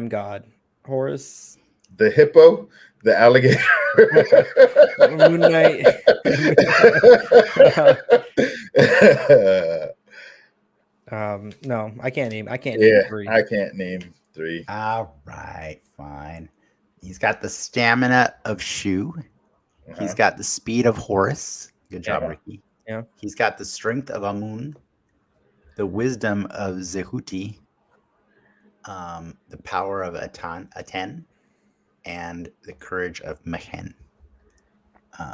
god? Horus? The hippo? The alligator? Moon Knight? No, I can't name 3. I can't name 3. All right, fine. He's got the stamina of Shu. He's got the speed of Horus. Good job, Ricky. Yeah. He's got the strength of Amun, the wisdom of Zehuti, the power of Aten, and the courage of Mehen.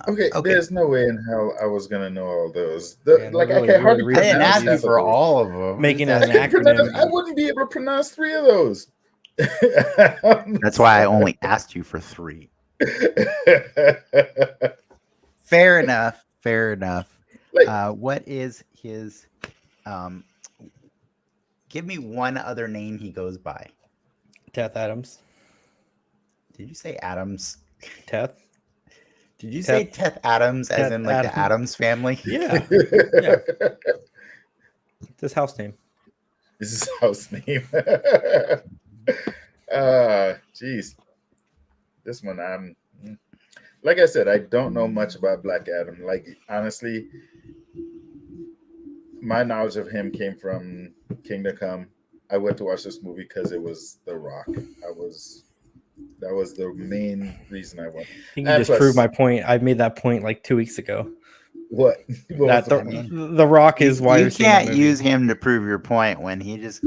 Okay, there's no way in hell I was gonna know all those. I can hardly read. I didn't ask you for all of them. Making an acronym. I wouldn't be able to pronounce 3 of those. That's why I only asked you for 3. Fair enough. What is his? Give me one other name he goes by. Teth Adams. Did you say Adams? Teth. Did you say Teth Adams as in like the Adams family? Yeah. Yeah. It's his house name. This is house name. Jeez. This one, like I said, I don't know much about Black Adam. Like, honestly, my knowledge of him came from Kingdom Come. I went to watch this movie because it was The Rock. That was the main reason I went. I think you just proved my point. I made that point like 2 weeks ago. What? That the Rock is why you can't use him to prove your point when he just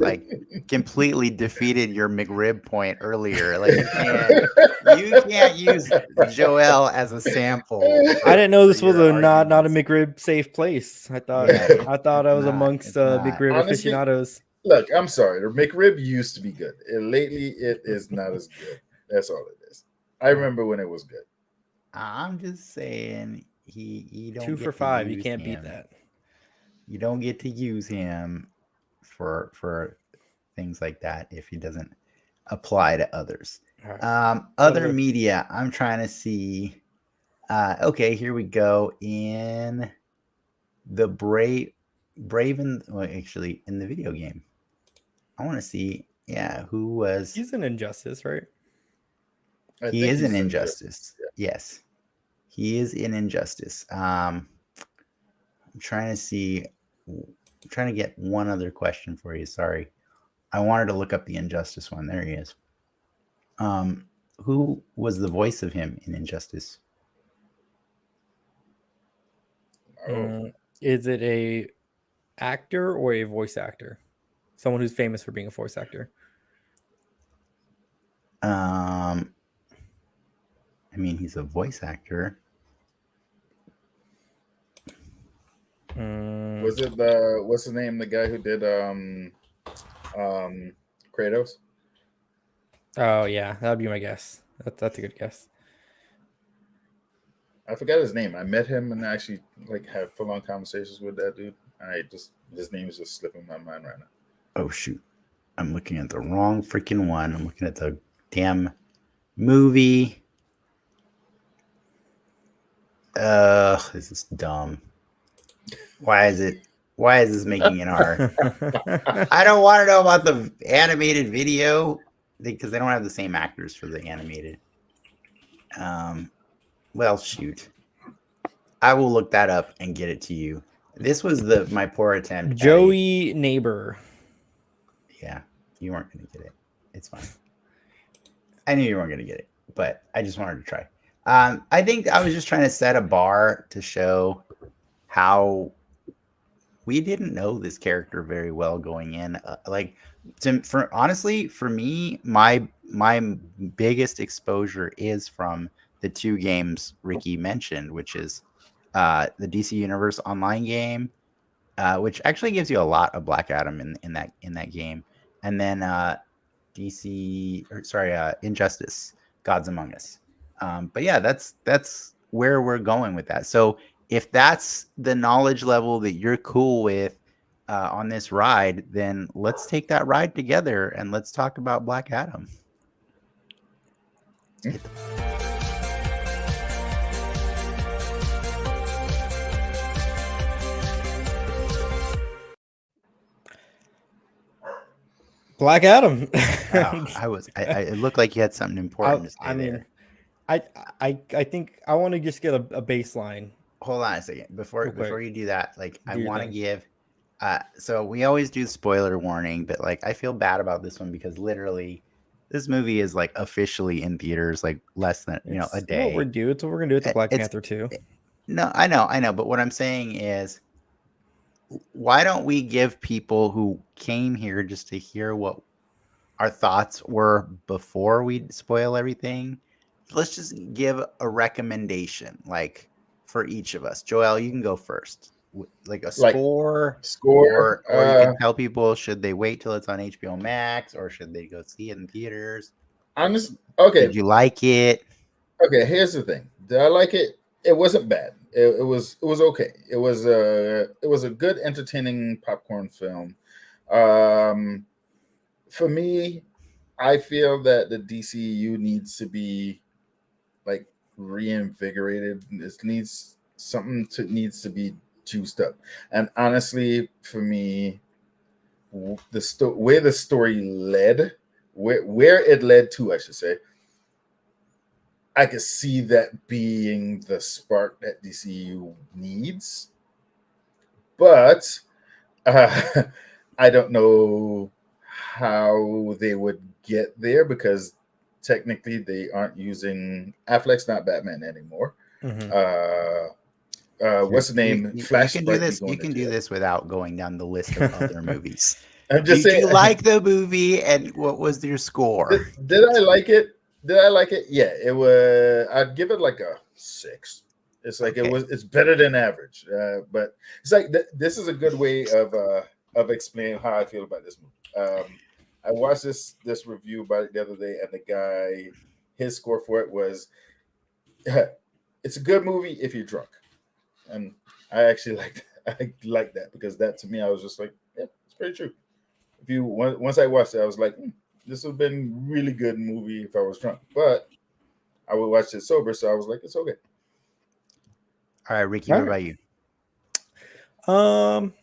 completely defeated your McRib point earlier. Like you can't use Joel as a sample. I didn't know this was not a McRib safe place. I thought I was amongst McRib aficionados. Look, I'm sorry. The McRib used to be good. Lately, it is not as good. That's all it is. I remember when it was good. I'm just saying you don't 2 get for to 5. You use can't beat him. that. You don't get to use him for things like that if he doesn't apply to others. All right. Other media, I'm trying to see. Okay, here we go. In the Braven, well, actually, in the video game, I want to see. Yeah, who was? He's an Injustice, right? He is an Injustice. Yes, he is in Injustice. I'm trying to see. I'm trying to get one other question for you. Sorry, I wanted to look up the Injustice one. There he is. Who was the voice of him in Injustice? Is it a actor or a voice actor? Someone who's famous for being a voice actor. I mean, he's a voice actor. Was it what's his name? The guy who did Kratos? Oh yeah, that'd be my guess. That's a good guess. I forgot his name. I met him and actually like had full on conversations with that dude. His name is just slipping my mind right now. Oh shoot, I'm looking at the wrong freaking one. I'm looking at the damn movie. This is dumb. Why is this making it hard? I don't want to know about the animated video because they don't have the same actors for the animated. Well, shoot. I will look that up and get it to you. This was my poor attempt. Joey Neighbor. Yeah, you weren't going to get it. It's fine. I knew you weren't going to get it, but I just wanted to try. I think I was just trying to set a bar to show how we didn't know this character very well going in. Honestly, for me, my biggest exposure is from the two games Ricky mentioned, which is the DC Universe online game, which actually gives you a lot of Black Adam in that game, and then Injustice, Gods Among Us. But yeah, that's where we're going with that. So if that's the knowledge level that you're cool with on this ride, then let's take that ride together and let's talk about Black Adam. Black Adam. It looked like you had something important to say. I mean, I think I want to just get a baseline. Hold on a second before you do that. Like, I want to give. So we always do spoiler warning, but like I feel bad about this one because literally, this movie is like officially in theaters like less than a day. What we're doing. It's what we're gonna do with the Black Panther 2. No, I know. But what I'm saying is, why don't we give people who came here just to hear what our thoughts were before we spoil everything? Let's just give a recommendation, like for each of us. Joel, you can go first. Like a score, or you can tell people, should they wait till it's on HBO Max or should they go see it in theaters? Okay. Did you like it? Okay, here's the thing. Did I like it? It wasn't bad. It was okay. It was a good, entertaining popcorn film. For me, I feel that the DCU needs to be like reinvigorated. This needs to be juiced up. And honestly, for me, where the story led, where it led to, I should say, I could see that being the spark that DCU needs. But I don't know how they would get there because technically they aren't using Affleck's not Batman anymore. What's the name? Flash. You can do this without going down the list of other movies. I'm just saying. Did you like the movie, and what was your score? Did I like it? Yeah, it was. I'd give it like a 6. It's like it's better than average. But it's like this is a good way of explaining how I feel about this movie. I watched this review about it the other day, and the guy, his score for it was it's a good movie if you're drunk, and I actually like that because that to me I was just like, yeah, it's pretty true. If you once I watched it, I was like, this would have been really good movie if I was drunk, but I would watch it sober, so I was like, it's okay. All right, Ricky, All what right. about you?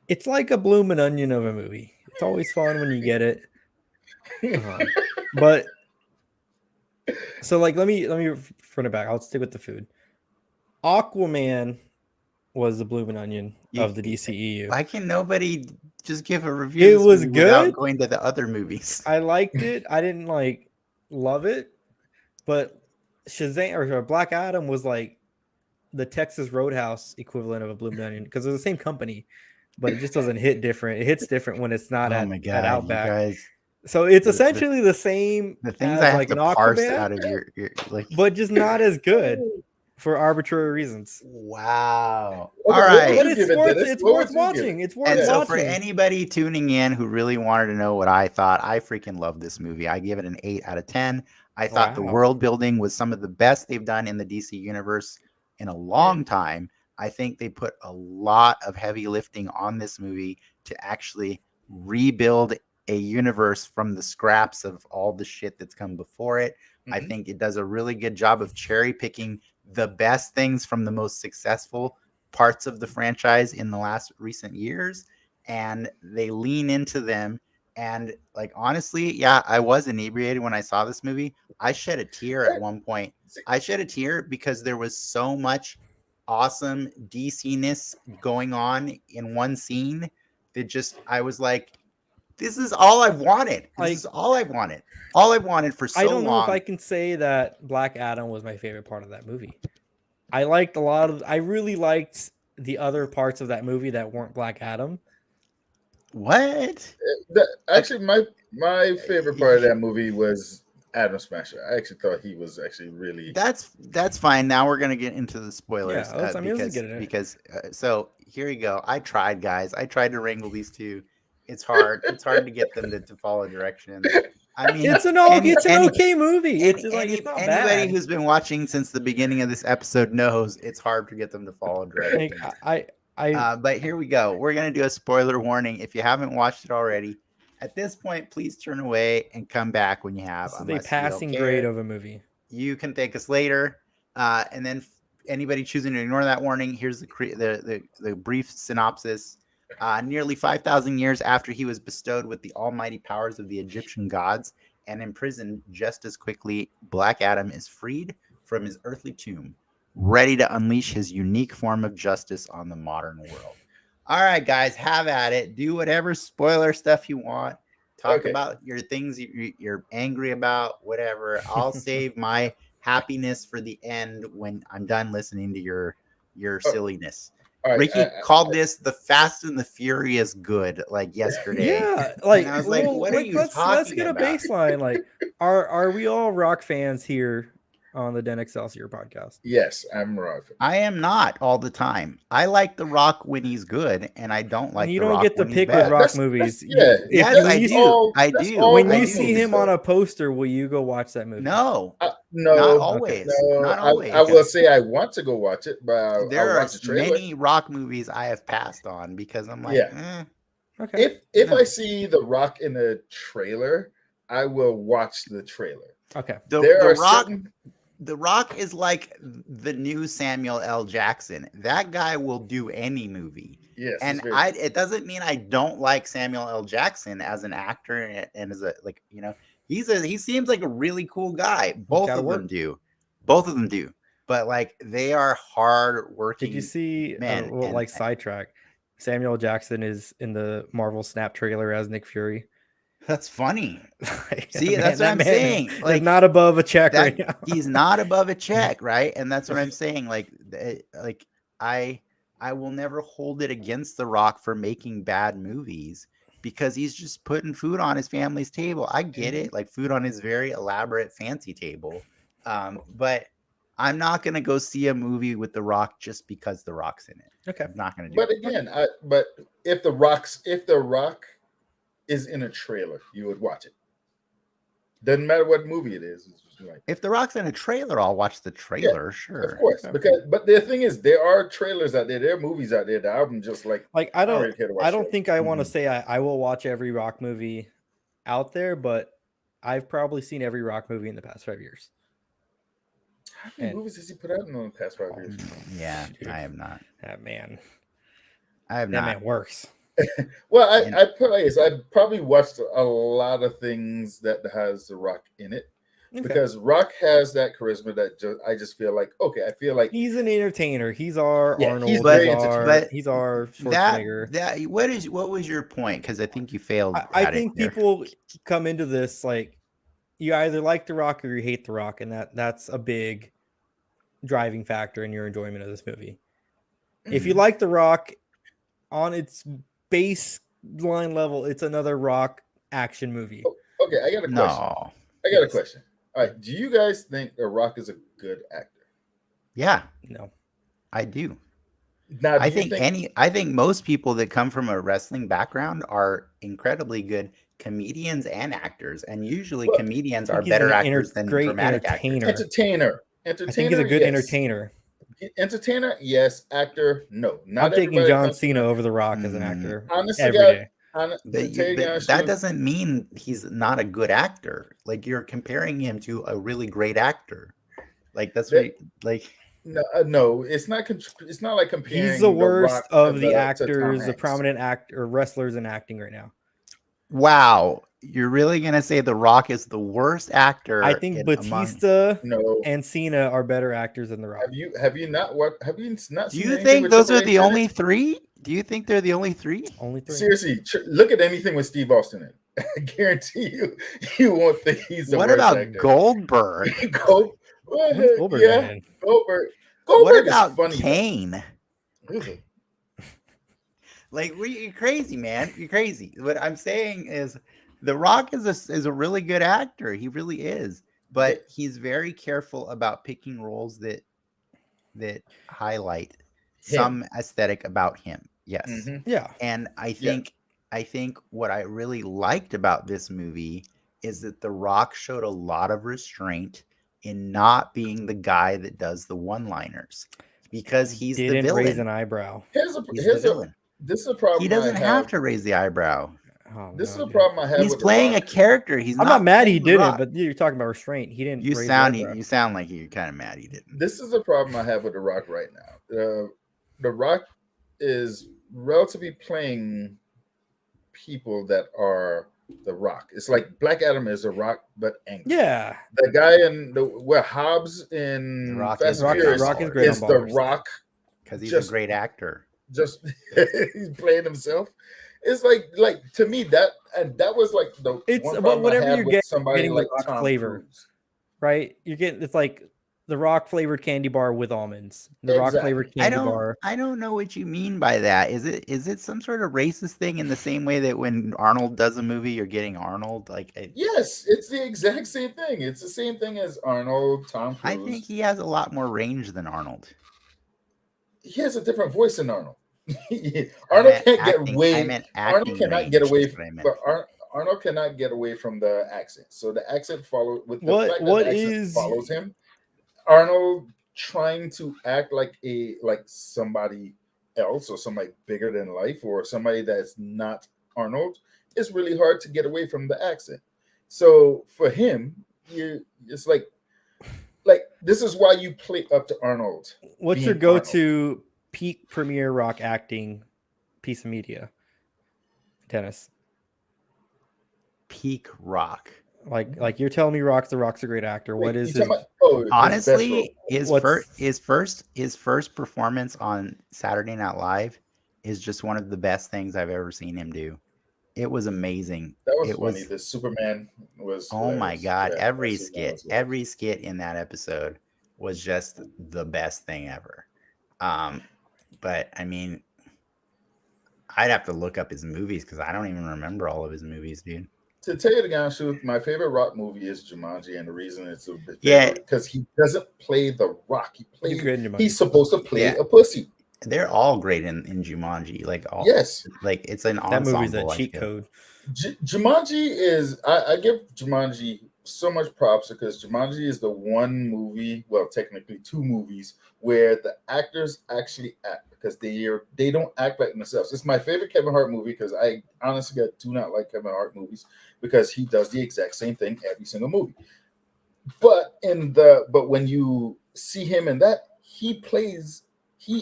It's like a blooming onion of a movie. It's always fun when you get it. But so like let me front it back. I'll stick with the food. Aquaman was the blooming onion of the DCEU. Why can nobody just give a review? It was good without going to the other movies. I liked it. I didn't like love it, but Shazam or Black Adam was like the Texas Roadhouse equivalent of a blooming onion because it's the same company, but it just doesn't hit different. It hits different when it's not Oh my at god, Outback. you guys! So it's essentially the same. The things as I have like to an parse Aquaman, out of your like, but just not as good for arbitrary reasons. wow. Okay, All right, But it's worth watching. It's worth and watching. so for anybody tuning in who really wanted to know what I thought, I freaking love this movie. I give it an 8 out of 10. I thought the Wow. world building was some of the best they've done in the DC universe in a long time. I think they put a lot of heavy lifting on this movie to actually rebuild a universe from the scraps of all the shit that's come before it. I think it does a really good job of cherry picking the best things from the most successful parts of the franchise in the last recent years, and they lean into them. And like, honestly, yeah, I was inebriated when I saw this movie. I shed a tear at one point. I shed a tear because there was so much awesome DC-ness going on in one scene that just, I was like, this is all I've wanted. This is all I've wanted. All I've wanted for so long. I don't know if I can say that Black Adam was my favorite part of that movie. I liked I really liked the other parts of that movie that weren't Black Adam. What? Actually, my favorite part of that movie was Adam Smasher. I actually thought he was actually really. That's fine. Now we're gonna get into the spoilers. Yeah, let's get it in. Because so here you go. I tried, guys. I tried to wrangle these two. It's hard. It's hard to get them to follow directions. I mean, it's an okay movie. It's not anybody bad. who's been watching since the beginning of this episode knows it's hard to get them to follow directions. But here we go. We're gonna do a spoiler warning. If you haven't watched it already, at this point, please turn away and come back when you have. This is a passing grade of a movie. You can thank us later, and then anybody choosing to ignore that warning, here's the brief synopsis. Nearly 5,000 years after he was bestowed with the almighty powers of the Egyptian gods and imprisoned just as quickly, Black Adam is freed from his earthly tomb, ready to unleash his unique form of justice on the modern world. All right, guys, have at it. Do whatever spoiler stuff you want. Talk about your things you're angry about, whatever. I'll save my happiness for the end when I'm done listening to your silliness. Right, Ricky called this the Fast and the Furious good, like yesterday. Yeah, like and I was like, "What are you talking about?" Let's get a baseline. Like, are we all rock fans here on the Den Excelsior podcast? Yes, I'm rock. I am not all the time. I like The Rock when he's good, and I don't like. You the don't Rock get to pick with Rock movies. Yes, I do. I do. When you see him on a poster, will you go watch that movie? No, no, not always. No, not always. I will say I want to go watch it, but there are many Rock movies I have passed on because I'm like, okay. If I see The Rock in a trailer, I will watch the trailer. Okay. The Rock is like the new Samuel L. Jackson. That guy will do any movie. Yes, and it doesn't mean I don't like Samuel L. Jackson as an actor and as a he seems like a really cool guy. Both of them do. But like they are hard working. Did you see men sidetrack? Samuel Jackson is in the Marvel Snap trailer as Nick Fury. That's funny. See, that's what I'm saying. Like, not above a check right now. He's not above a check, right? And that's what I'm saying. Like I will never hold it against The Rock for making bad movies because he's just putting food on his family's table. I get it, like food on his very elaborate, fancy table. But I'm not gonna go see a movie with The Rock just because The Rock's in it. Okay, I'm not gonna do. But again, but if The Rock is in a trailer, you would watch it. Doesn't matter what movie it is. It's just like, If The Rock's in a trailer, I'll watch the trailer. Sure, of course. But the thing is, there are trailers out there. There are movies out there that I'm just like I don't really care to watch I don't trailers. think I want to say I will watch every Rock movie out there, but I've probably seen every Rock movie in the past 5 years. How many movies has he put out in the past 5 years? Yeah, Dude, I have not. that man. I have That not. man works. Well, I probably watched a lot of things that has The Rock in it. Okay. Because Rock has that charisma that I just feel like, okay, I feel like He's an entertainer. He's our Arnold. he's He's very he's our Schwarzenegger. What was your point? Because I think you failed. I think people come into this like you either like The Rock or you hate The Rock, and that's a big driving factor in your enjoyment of this movie. If you like The Rock on its baseline level, it's another Rock action movie. Okay, I got a question. No. I got a question. All right, do you guys think The Rock is a good actor? Yeah. No. I do. Now, I think most people that come from a wrestling background are incredibly good comedians and actors, and usually comedians are better actors than dramatic actors. Entertainer. I think he's a good entertainer. Entertainer, yes. Actor, no. I'm taking John Cena over The Rock as an actor. Honestly, every day. That doesn't mean he's not a good actor. Like, you're comparing him to a really great actor. Like, that's what no, it's not. It's not like comparing. He's the worst of the actors, the prominent actor wrestlers in acting right now. Wow, you're really gonna say The Rock is the worst actor? I think Batista and Cena are better actors than The Rock. Have you not? Have you not? Do you think those are the only three? Do you think they're the only three? Only three. Seriously, look at anything with Steve Austin in it. I guarantee you won't think he's the worst actor. What about Goldberg? Goldberg. Goldberg what about is funny. Kane? Like, you're crazy, man. You're crazy. What I'm saying is, The Rock is a really good actor. He really is, but he's very careful about picking roles that highlight some aesthetic about him. Yes. Mm-hmm. Yeah. And I think what I really liked about this movie is that The Rock showed a lot of restraint in not being the guy that does the one-liners, because he's the villain. Raise an eyebrow. Here's the villain. This is a problem. He doesn't have to raise the eyebrow. This is a problem I have. He's playing a character. I'm not mad he didn't, but you're talking about restraint. He didn't. You sound like you're kind of mad he didn't. This is a problem I have with The Rock right now. The Rock is relatively playing people that are The Rock. It's like Black Adam is The Rock, but angry. Yeah. The guy where Hobbs in Fast and Furious is The Rock because he's a great actor. Just he's playing himself. It's like to me that was like the it's about whatever you're getting like Rock flavor, Cruise. Right? You're getting it's like the Rock flavored candy bar with almonds. The Rock flavored candy bar. I don't know what you mean by that. Is it some sort of racist thing in the same way that when Arnold does a movie, you're getting Arnold? Yes, it's the exact same thing. It's the same thing as Arnold, Tom Cruise. I think he has a lot more range than Arnold. He has a different voice than Arnold. Arnold can't get away. Arnold cannot get away from. Arnold cannot get away from the accent. So the accent follows follows him. Arnold trying to act like somebody else or somebody bigger than life or somebody that's not Arnold. It's really hard to get away from the accent. So for him, it's like this is why you play up to Arnold. What's your go-to peak premiere Rock acting piece of media? Dennis. Peak Rock. Like you're telling me The Rock's a great actor. What is his? Honestly, his first performance on Saturday Night Live is just one of the best things I've ever seen him do. It was amazing. That was funny. The Superman was. Oh my God! Yeah, every skit in that episode was just the best thing ever. But I mean, I'd have to look up his movies because I don't even remember all of his movies, dude. To tell you the honest truth, my favorite Rock movie is Jumanji, and the reason it's because he doesn't play The Rock. He's supposed to play a pussy. They're all great in Jumanji. It's an ensemble. That movie's a cheat code. Jumanji is I give Jumanji so much props because Jumanji is the one movie, well, technically two movies, where the actors actually act because they don't act like themselves. It's my favorite Kevin Hart movie because I honestly do not like Kevin Hart movies because he does the exact same thing every single movie. But when you see him in that, he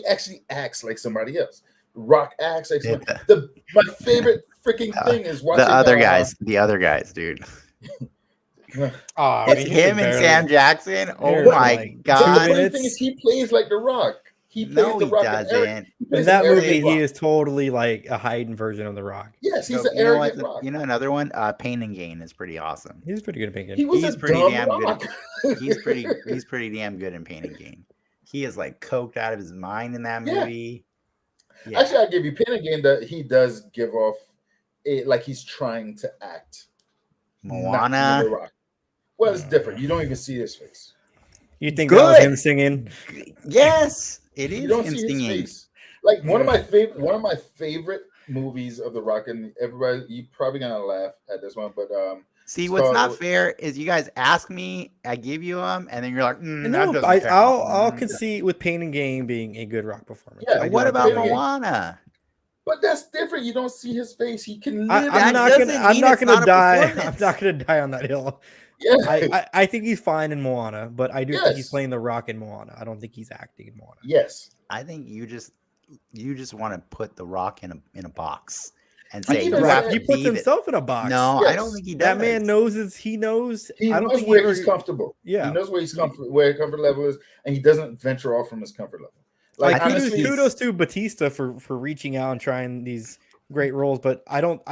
actually acts like somebody else. Rock acts like somebody. My favorite freaking thing is watching the other guys, dude. Oh, It's him and Sam Jackson. Oh my like god! The funny thing is, he plays like The Rock. He plays The Rock and Eric. In that movie, he is totally like a heightened version of The Rock. Yes, he's an arrogant Rock. You know another one, Pain and Gain is pretty awesome. He's pretty good at Pain and Gain. He's pretty damn Rock. Good. He's pretty damn good in Pain and Gain. He is like coked out of his mind in that movie. Yeah. Actually, I give you Pain and Gain that he does give off like he's trying to act. Moana. Well, it's different. You don't even see his face. You think that was him singing? Yes, it is. You don't see his face. Like one of my favorite movies of The Rock, and everybody, you probably gonna laugh at this one, but see, what's not fair is you guys ask me, I give you them, and then you're like, no, I'll concede with Pain and Gain being a good Rock performance. Yeah, what about Moana? But that's different. You don't see his face. He can live. I'm not gonna die. I'm not gonna die on that hill. Yeah, I think he's fine in Moana, but I do think he's playing The Rock in Moana. I don't think he's acting in Moana. Yes, I think you just want to put The Rock in a box and say he puts himself in a box. No, I don't think he does. That man knows he knows. I don't think where he's comfortable. Yeah, he knows where he's comfortable, where his comfort level is, and he doesn't venture off from his comfort level. Like honestly, kudos to Batista for reaching out and trying these great roles, but I think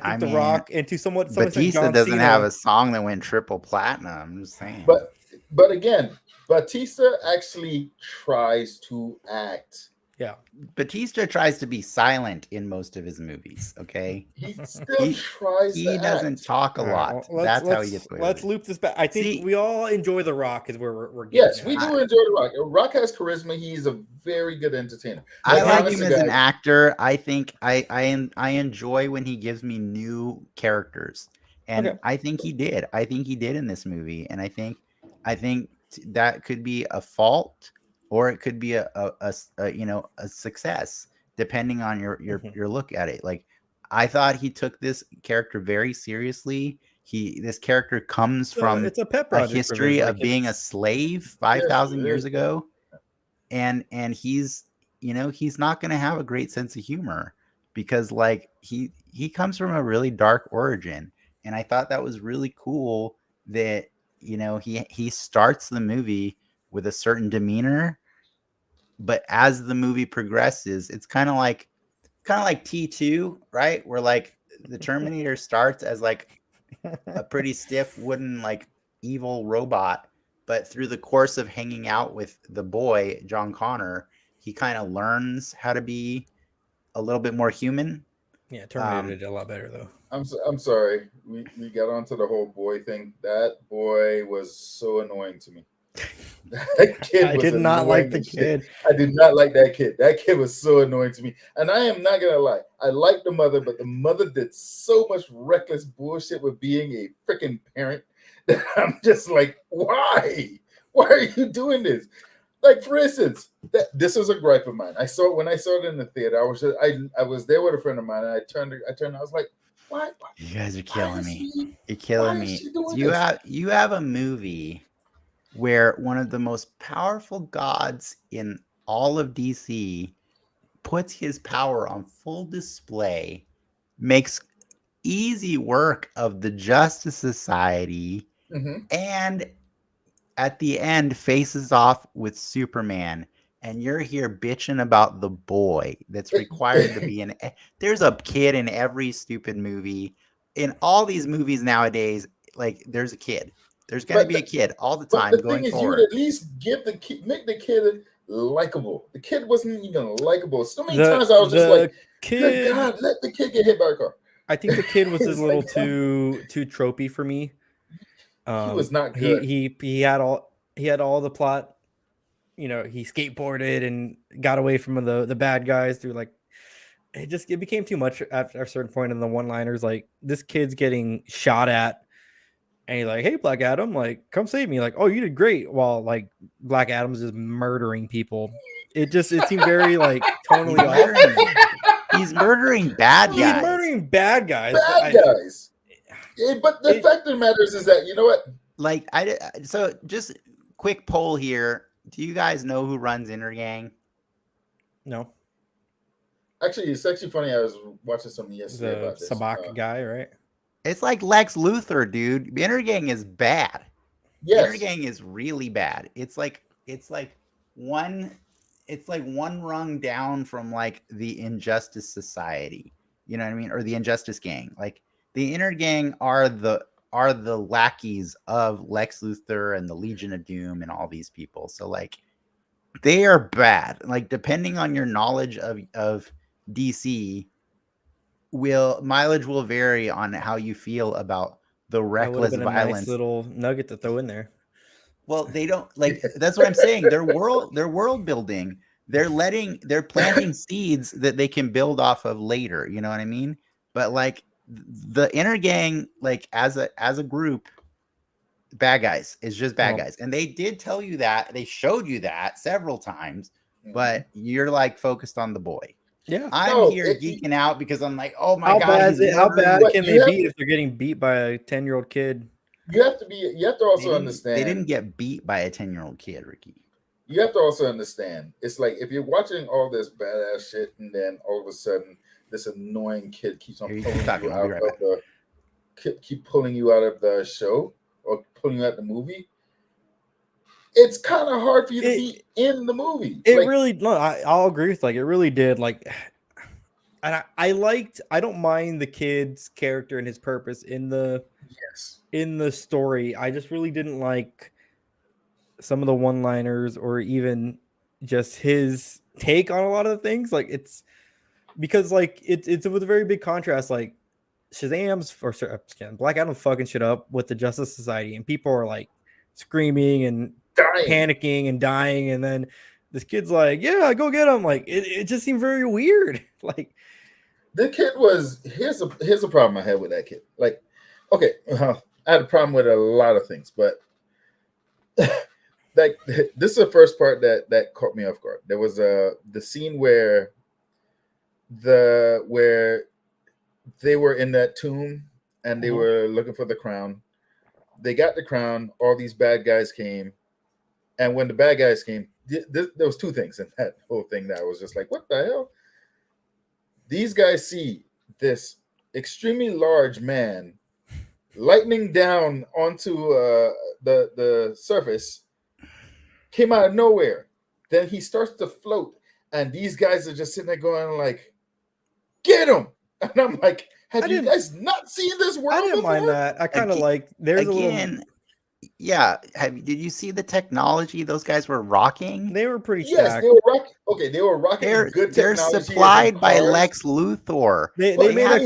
The Rock and to somewhat Batista doesn't have a song that went triple platinum. I'm just saying. But again, Batista actually tries to act. Yeah, Batista tries to be silent in most of his movies. Okay, he still tries. He doesn't talk a lot. Well, that's how he gets away. Let's loop this back. I think we all enjoy The Rock. Is where we're getting. Yes, we do enjoy The Rock. Rock has charisma. He's a very good entertainer. I like him as an actor. I think I enjoy when he gives me new characters, and I think he did. I think he did in this movie, and I think that could be a fault. Or it could be a success depending on your look at it. Like I thought he took this character very seriously. This character comes from it's a pet project history of being a slave 5,000 years ago, and he's not going to have a great sense of humor because like he comes from a really dark origin, and I thought that was really cool that he starts the movie with a certain demeanor, but as the movie progresses, it's kind of like T2, right? Where like the Terminator starts as like a pretty stiff wooden like evil robot, but through the course of hanging out with the boy John Connor, he kind of learns how to be a little bit more human. Yeah, Terminator did a lot better though. I'm sorry, we got onto the whole boy thing. That boy was so annoying to me. I did not like the kid. I did not like that kid. That kid was so annoying to me. And I am not gonna lie, I like the mother, but the mother did so much reckless bullshit with being a freaking parent that I'm just like, why? Why are you doing this? Like, for instance, this was a gripe of mine. When I saw it in the theater, I was there with a friend of mine, and I turned, I was like, why? You guys are killing me. You're killing me. You have a movie where one of the most powerful gods in all of DC puts his power on full display, makes easy work of the Justice Society, and at the end faces off with Superman. And you're here bitching about the boy that's required to be there's a kid in every stupid movie. In all these movies nowadays, like there's a kid. There's going to be a kid all the time going forward. You would at least make the kid likable. The kid wasn't even likable. So many times I was just like, good God, let the kid get hit by a car. I think the kid was a little too tropey for me. He was not good. He had all the plot. He skateboarded and got away from the bad guys through like it became too much after a certain point in the one-liners. Like this kid's getting shot at and he's like, "Hey, Black Adam, like, come save me!" Like, "Oh, you did great." While like Black Adam's just murdering people. It seemed very like tonally off. He's murdering bad He's guys. murdering bad guys. Bad guys. But the fact of the matter is that, you know what? Like, so just quick poll here. Do you guys know who runs Intergang? No. Actually, it's actually funny. I was watching something yesterday The about this. Sabak guy, right? It's like Lex Luthor, dude. Intergang is bad. Yes. Intergang is really bad. It's like one rung down from like the Injustice Society. You know what I mean? Or the Injustice Gang. Like the Intergang are the lackeys of Lex Luthor and the Legion of Doom and all these people. So like they are bad. Like depending on your knowledge of DC, mileage will vary on how you feel about the reckless been violence. A nice little nugget to throw in there. Well, they don't like. That's what I'm saying. Their world building. They're planting seeds that they can build off of later. You know what I mean? But like the Intergang, like as a group, bad guys. It's just bad guys, and they did tell you that. They showed you that several times, but you're like focused on the boy. Yeah, I'm geeking out because I'm like, oh my god, how bad can they be if they're getting beat by a 10-year-old kid? You have to also understand. They didn't get beat by a 10-year-old kid, Ricky. You have to also understand. It's like if you're watching all this badass shit, and then all of a sudden this annoying kid keeps on pulling you out of the show or pulling you out the movie. It's kind of hard for you to be in the movie. I'll agree with it really did. Like, and I don't mind the kid's character and his purpose in the story. I just really didn't like some of the one-liners or even just his take on a lot of the things. Like it's because like it's with a very big contrast. Like Black Adam fucking shit up with the Justice Society, and people are like screaming and panicking and dying, and then this kid's like, "Yeah, go get him!" Like it just seemed very weird. Like the kid was here's a problem I had with that kid. Like, okay, I had a problem with a lot of things, but like this is the first part that caught me off guard. There was the scene where they were in that tomb and they were looking for the crown. They got the crown. All these bad guys came. And when the bad guys came, there was two things in that whole thing that I was just like, what the hell? These guys see this extremely large man lightning down onto the surface, came out of nowhere. Then he starts to float, and these guys are just sitting there going like, get him! And I'm like, have you guys not seen this world I didn't before? mind that. I kind of like, there's a little... Yeah, did you see the technology those guys were rocking? They were pretty stacked. Yes, they were rocking. Okay, they were rocking good technology. They're supplied by Lex Luthor. They have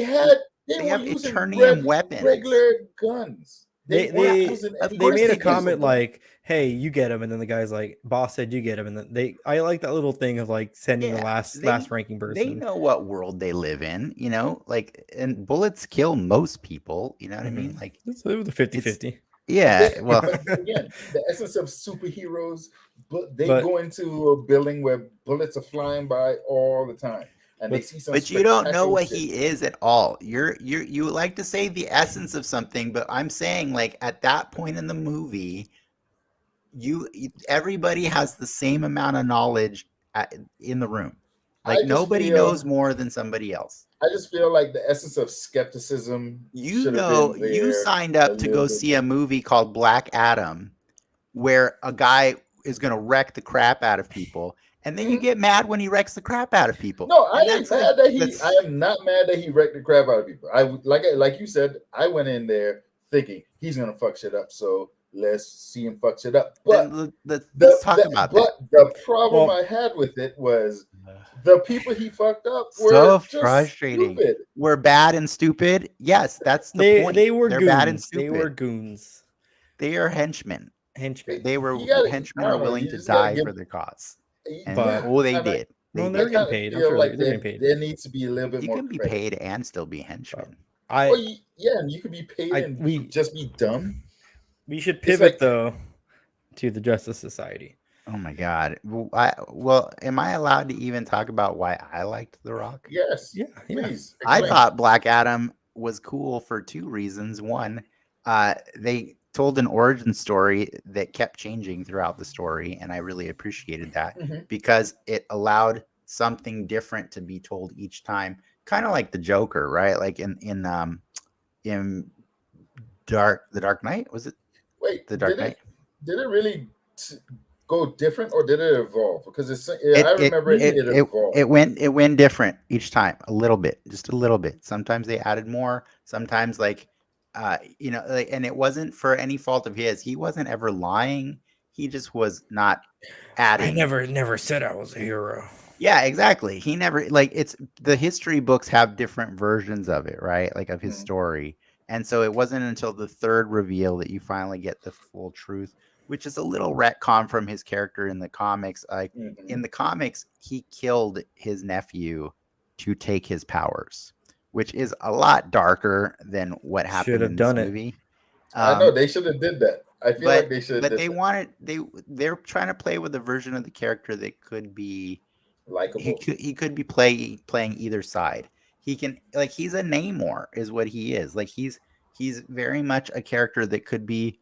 Eternium weapons. Regular guns. They made a comment like, "Hey, you get him," and then the guy's like, "Boss said you get him," and then I like that little thing of like sending the last ranking person. They know what world they live in, you know, like, and bullets kill most people. You know what I mean? Like it was a 50-50. Yeah, well, again, the essence of superheroes, but they go into a building where bullets are flying by all the time, and they see some. But you don't know what he is at all. You like to say the essence of something, but I'm saying like at that point in the movie, everybody has the same amount of knowledge in the room. Like nobody knows more than somebody else. I just feel like the essence of skepticism. You signed up to go see a movie called Black Adam, where a guy is going to wreck the crap out of people, and then you get mad when he wrecks the crap out of people. No, I am not mad that he wrecked the crap out of people. Like you said, I went in there thinking he's going to fuck shit up. So let's see him fuck shit up. But let's talk about that. The problem I had with it was the people he fucked up were so just frustrating. Stupid. We're bad and stupid. Yes, that's the point. They're goons. Bad and stupid. They were goons. They are henchmen. They were henchmen are willing to die for their cause. And they did. They're getting paid. I'm sure they're getting paid. There needs to be a little bit more. You can be paid and still be henchmen. And you can be paid and just be dumb. We should It's pivot like, though to the Justice Society. Oh my God. Am I allowed to even talk about why I liked The Rock? yes, Yeah, yeah. please I explain. thought Black Adam was cool for two reasons. One, they told an origin story that kept changing throughout the story, and I really appreciated that Mhm. because it allowed something different to be told each time, kind of like the Joker, right? Like in the Dark Knight, was it Wait, the Dark Knight? did it really go different, or did it evolve? Because It I it remember it it it evolved. it went different each time, a little bit, just a little bit. Sometimes they added more, sometimes like, and it wasn't for any fault of his. He wasn't ever lying. He just was not I adding. never said I was a hero. Yeah, exactly. He never like it's the history books have different versions of it, right? Like of his Mhm. story. And so it wasn't until the third reveal that you finally get the full truth, which is a little retcon from his character in the comics. Like in Mhm. the comics, he killed his nephew to take his powers, which is a lot darker than what Should happened have in this done it. movie. I know Um, they should have did that. I feel like but they should have but did they that. wanted they're trying to play with a version of the character that could be Likable. he could be playing either side. He can like he's a Namor is what he is. Like he's very much a character that could be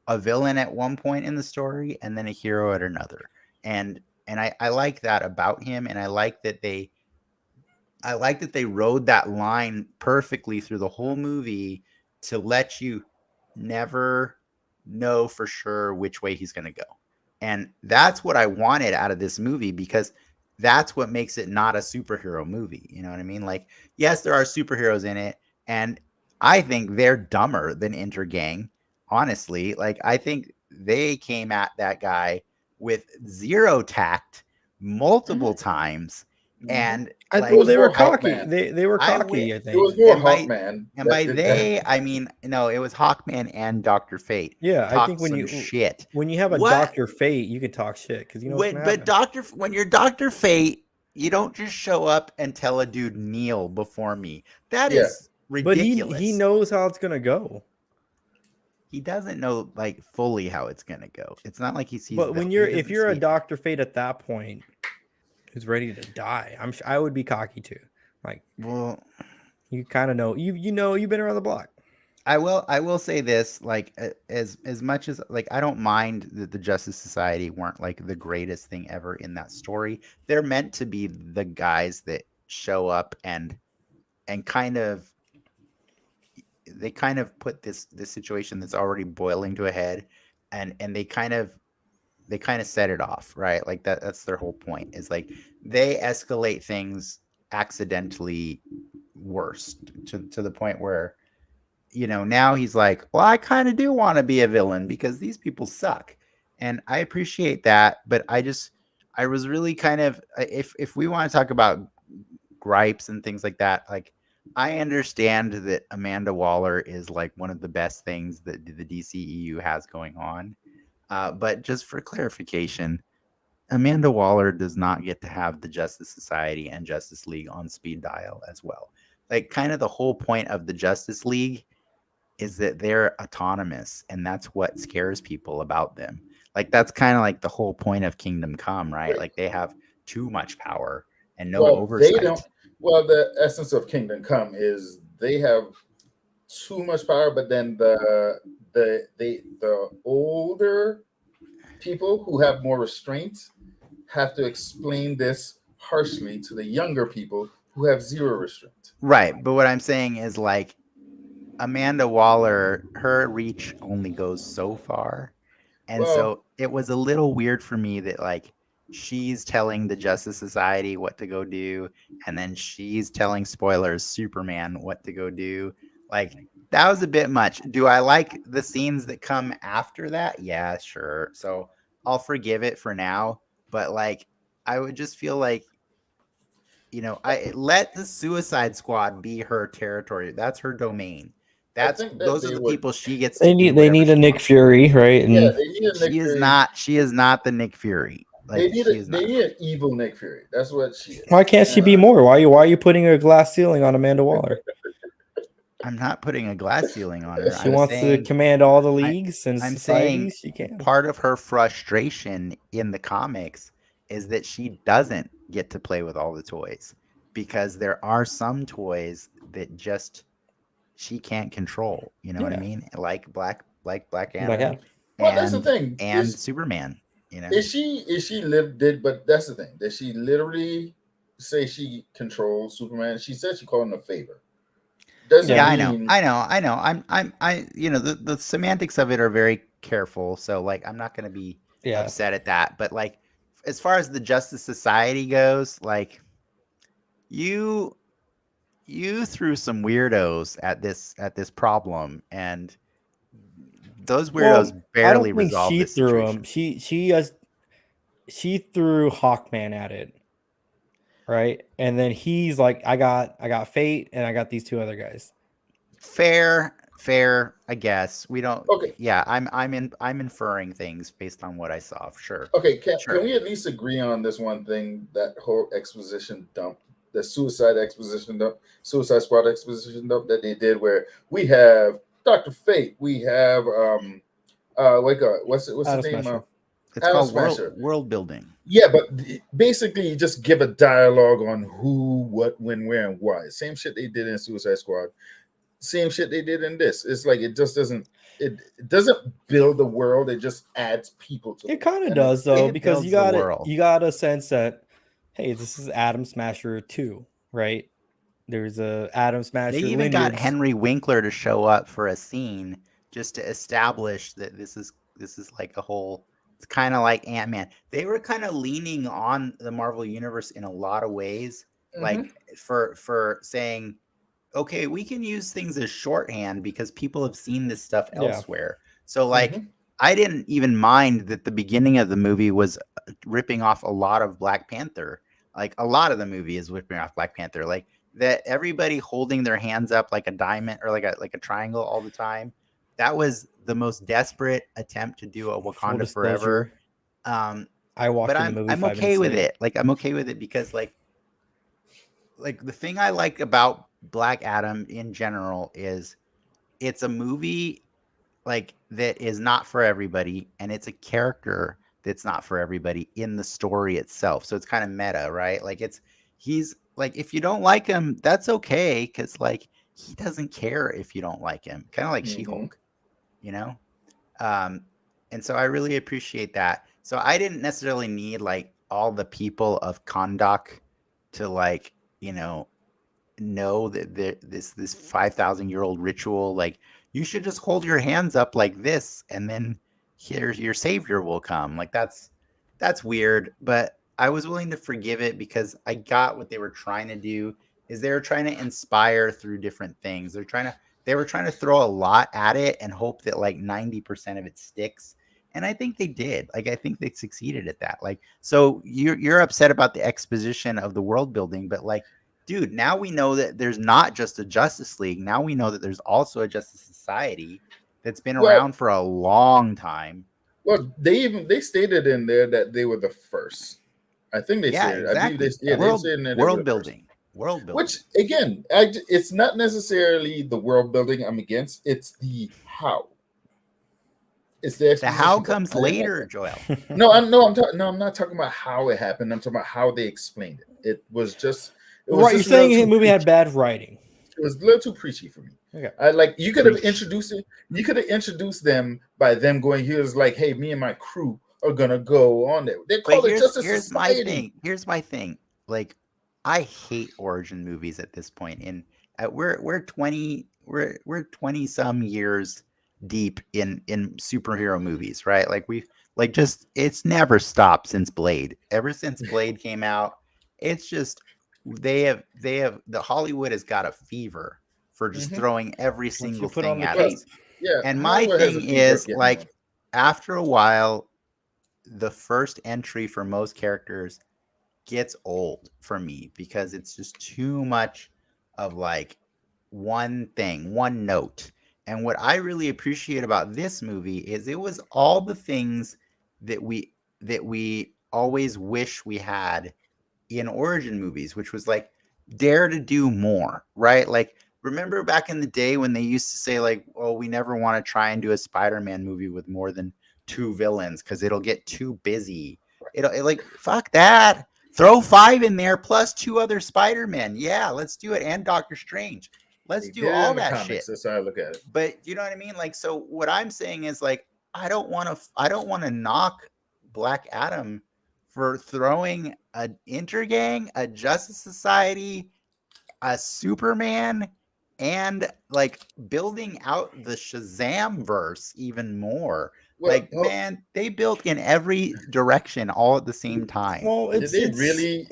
a villain at one point in the story and then a hero at another. And I like that about him, and I like that they rode that line perfectly through the whole movie to let you never know for sure which way he's going to go. And that's what I wanted out of this movie because that's what makes it not a superhero movie. You know what I mean? Like, yes, there are superheroes in it, and I think they're dumber than Intergang. Honestly, like I think they came at that guy with zero tact multiple Mhm. times, Mhm. and It Well, like was they were more I cocky. Hawkman. They were I went, cocky. I It was think. more and by Hawkman and that by did that. they I mean no, it was Hawkman and Doctor Fate Yeah, I think talked some shit. when you have a What? Doctor Fate, you can talk shit because you know what's gonna But happen. When you're Doctor Fate, you don't just show up and tell a dude kneel before me. That Yeah. is But he ridiculous. knows how it's gonna go. He doesn't know like fully how it's gonna go. It's not like he sees But the. when He if doesn't you're a see it. Doctor Fate at that point, who's ready to die, I would be cocky too. Like Well, you kind of know you know you've been around the block. I will say this, like as much as like I don't mind that the Justice Society weren't like the greatest thing ever in that story. They're meant to be the guys that show up and kind of put this situation that's already boiling to a head, and they kind of set it off, right? Like that's their whole point is like they escalate things accidentally worse to the point where now he's like, well, I kind of do want to be a villain because these people suck. And I appreciate that. But I was really kind of, if we want to talk about gripes and things like that, like I understand that Amanda Waller is like one of the best things that the DCEU has going on. But just for clarification, Amanda Waller does not get to have the Justice Society and Justice League on speed dial as well. Like, kind of the whole point of the Justice League is that they're autonomous, and that's what scares people about them. Like that's kind of like the whole point of Kingdom Come, right? Wait. Like they have too much power and no Well, they oversight. don't. Well, the essence of Kingdom Come is they have too much power, but then the older people who have more restraint have to explain this harshly to the younger people who have zero restraint. Right, but what I'm saying is like Amanda Waller, her reach only goes so far. And Well, so it was a little weird for me that like she's telling the Justice Society what to go do, and then she's telling spoilers Superman what to go do. Like that was a bit much. Do I like the scenes that come after that? Yeah, sure. So I'll forgive it for now, but like I would just feel like I let the Suicide Squad be her territory. That's her domain. I think that Those are they the would. people she gets to do They whatever need a she Nick wants to do. Fury, right? Yeah, And they need a Nick Fury. She is not the Nick Fury. Like she is not. They need an evil Nick Fury. That's what she is. why can't she be more? Why are you putting a glass ceiling on Amanda Waller? I'm not putting a glass ceiling on her. She wants to saying command all the leagues and I'm saying societies. She can. part of her frustration in the comics is that she doesn't get to play with all the toys because there are some toys that just she can't control. You know what I Yeah. mean? Like Black Black Adam Adam. Well, that's the thing. and Superman. You know, Is she lived did? But that's the thing. Did she literally say she controls Superman? She said she called him a favor. Doesn't yeah, mean I know. You know, the semantics of it are very careful. So like, I'm not going to be Yeah. upset at that. But like, as far as the Justice Society goes, like you threw some weirdos at this problem, and those weirdos Well, I barely don't think resolved she this threw situation. him. She threw Hawkman at it, right? And then he's like, I got Fate, and I got these two other guys. Fair, I guess. We don't. okay. Yeah, I'm inferring things based on what I saw. Sure. Okay, Sure. can we at least agree on this one thing? That whole exposition dump, the Suicide Squad exposition dump that they did, where we have Dr. Fate, we have what's his Adam name? Smasher. It's Atom called Smasher. world building. Yeah, but basically, you just give a dialogue on who, what, when, where, and why. Same shit they did in Suicide Squad. Same shit they did in this. It's like it just doesn't. It doesn't build the world. It just adds people to It kind of does though, because you got a sense that, hey, this is Adam Smasher 2, right? There's a Adam Smasher. They even got Henry Winkler to show up for a scene just to establish that this is like a whole. It's kind of like Ant-Man. They were kind of leaning on the Marvel Universe in a lot of ways, like for saying, okay, we can use things as shorthand because people have seen this stuff elsewhere. So like, I didn't even mind that the beginning of the movie was ripping off a lot of Black Panther. Like a lot of the movie is ripping off Black Panther. Like that everybody holding their hands up like a diamond or like a triangle all the time. That was the most desperate attempt to do a Wakanda Forever. I walked in the movie. I'm okay with it. Like I'm okay with it because like the thing I like about Black Adam in general is it's a movie like that is not for everybody, and it's a character that's not for everybody in the story itself. So it's kind of meta, right? Like he's like, if you don't like him, that's okay, because like he doesn't care if you don't like him, kind of like She-Hulk, you know. And so I really appreciate that. So I didn't necessarily need like all the people of Kahndaq to like, you know that this 5,000-year-old ritual, like you should just hold your hands up like this and then here's your savior will come. Like that's weird, but I was willing to forgive it because I got what they were trying to do. Is they were trying to inspire through different things. They were trying to throw a lot at it and hope that like 90% of it sticks. And I think they did. Like I think they succeeded at that. Like, so you're upset about the exposition of the world building, but like, dude, now we know that there's not just a Justice League. Now we know that there's also a Justice Society that's been around for a long time. Well, they stated in there that they were the first. I think they said exactly. I believe they said world building. Which again, it's not necessarily the world building I'm against. It's the how. It's the how comes later, Joel. No, I'm not talking about how it happened. I'm talking about how they explained it. It was right. You're saying the movie had bad writing. It was a little too preachy for me. Okay. You could have introduced it. You could have introduced them by them going. Here's like, hey, me and my crew are gonna go on there. They call it Justice Society. Here's my thing. Like, I hate origin movies at this point. We're 20 some years deep in superhero movies, right? Like it's never stopped since Blade. Ever since Blade came out, it's just the Hollywood has got a fever for just throwing every single thing at us. Yeah. And my thing is like, after a while, the first entry for most characters gets old for me because it's just too much of like one thing, one note. And what I really appreciate about this movie is it was all the things that we always wish we had in origin movies, which was like dare to do more, right? Like remember back in the day when they used to say like, "Oh, we never want to try and do a Spider-Man movie with more than 2 villains because it'll get too busy." Like fuck that. Throw 5 in there plus 2 other Spider-Men. Yeah, let's do it. And Doctor Strange. Let's They do did it all in the that comics. shit. That's how I look at it. But you know what I mean? Like, so what I'm saying is like, I don't want to knock Black Adam for throwing an Intergang, a Justice Society, a Superman, and like building out the Shazam verse even more. Like, man, they built in every direction all at the same time. Well, Did they really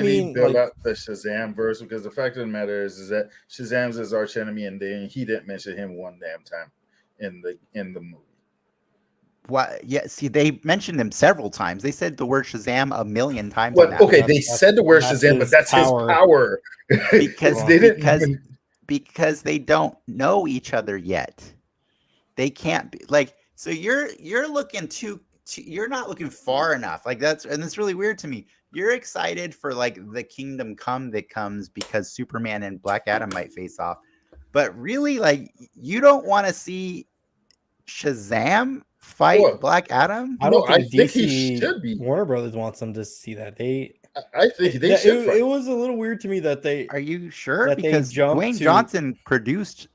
mean build like out the Shazam verse? Because the fact of the matter is that Shazam's his arch enemy, and then he didn't mention him one damn time in the movie. What? Yeah, see, they mentioned him several times. They said the word Shazam a million times. Well, okay, That's- they said the word that's Shazam, but his that's power. his power. because They didn't even- because they don't know each other yet. They can't be like, so you're looking you're not looking far enough. Like that's really weird to me. You're excited for like the kingdom come that comes because Superman and Black Adam might face off. But really, like, you don't want to see Shazam fight Black Adam? I don't No, I think think DC he should be. Warner Brothers wants them to see that. I think they should. It was a little weird to me that they. Are you sure? That they Because jumped Dwayne to- Johnson produced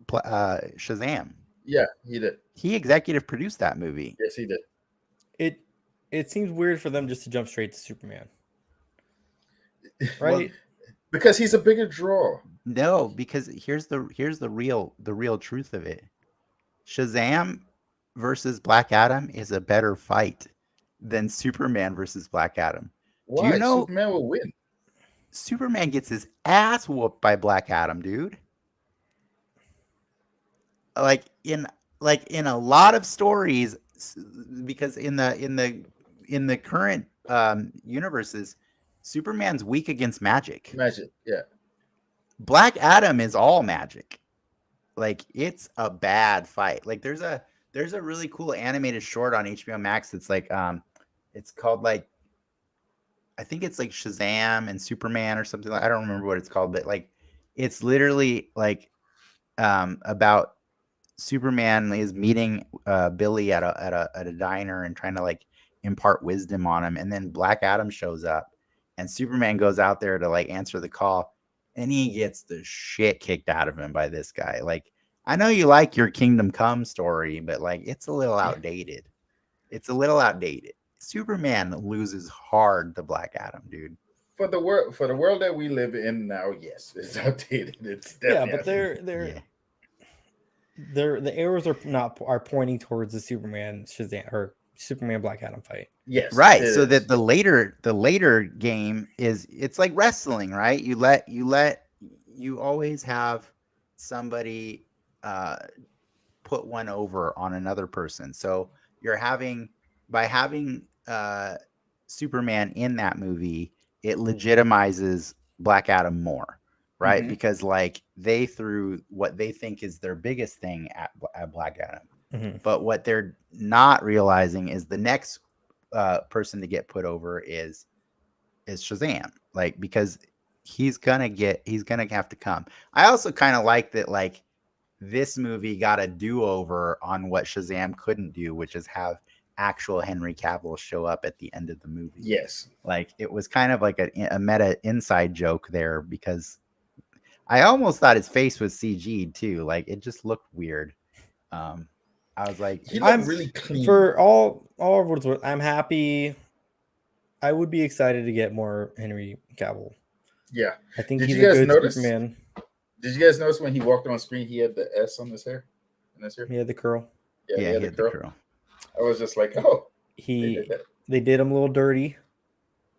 Shazam. Yeah, he did. He executive produced that movie. Yes, he did. It seems weird for them just to jump straight to Superman, right? Well, because he's a bigger draw. No, because here's the real truth of it. Shazam versus Black Adam is a better fight than Superman versus Black Adam. Why? Do you know Superman will win? Superman gets his ass whooped by Black Adam, dude? Like in a lot of stories, because in the current universes, Superman's weak against magic. Magic, yeah. Black Adam is all magic. Like, it's a bad fight. Like, there's a really cool animated short on HBO Max that's like it's called like, I think it's like Shazam and Superman or something. I don't remember what it's called, but like it's literally like about Superman is meeting Billy at a diner and trying to like impart wisdom on him, and then Black Adam shows up and Superman goes out there to like answer the call, and he gets the shit kicked out of him by this guy. Like, I know you like your Kingdom Come story, but like it's a little outdated. Superman loses hard to Black Adam, dude. For the world that we live in now, yes, it's outdated. It's definitely but the arrows are pointing towards the Superman Shazam or Superman Black Adam fight. Yes, right. So that the later game it's like wrestling, right? You always have somebody put one over on another person. So by having Superman in that movie, it legitimizes Black Adam more, right? Mm-hmm. Because like they threw what they think is their biggest thing at Black Adam. Mm-hmm. But what they're not realizing is the next person to get put over is Shazam, like, because he's gonna have to come. I also kind of like that, like, this movie got a do-over on what Shazam couldn't do, which is have actual Henry Cavill show up at the end of the movie. Yes, like it was kind of like a meta inside joke there, because I almost thought his face was CG'd too. Like, it just looked weird. I was like, I'm really clean. For all of what's worth, I'm happy. I would be excited to get more Henry Cavill. Yeah, I think he's a good Superman. Did you guys notice when he walked on screen, he had the S on his hair? He had the curl. Yeah, he had the curl. I was just like, oh, they did him a little dirty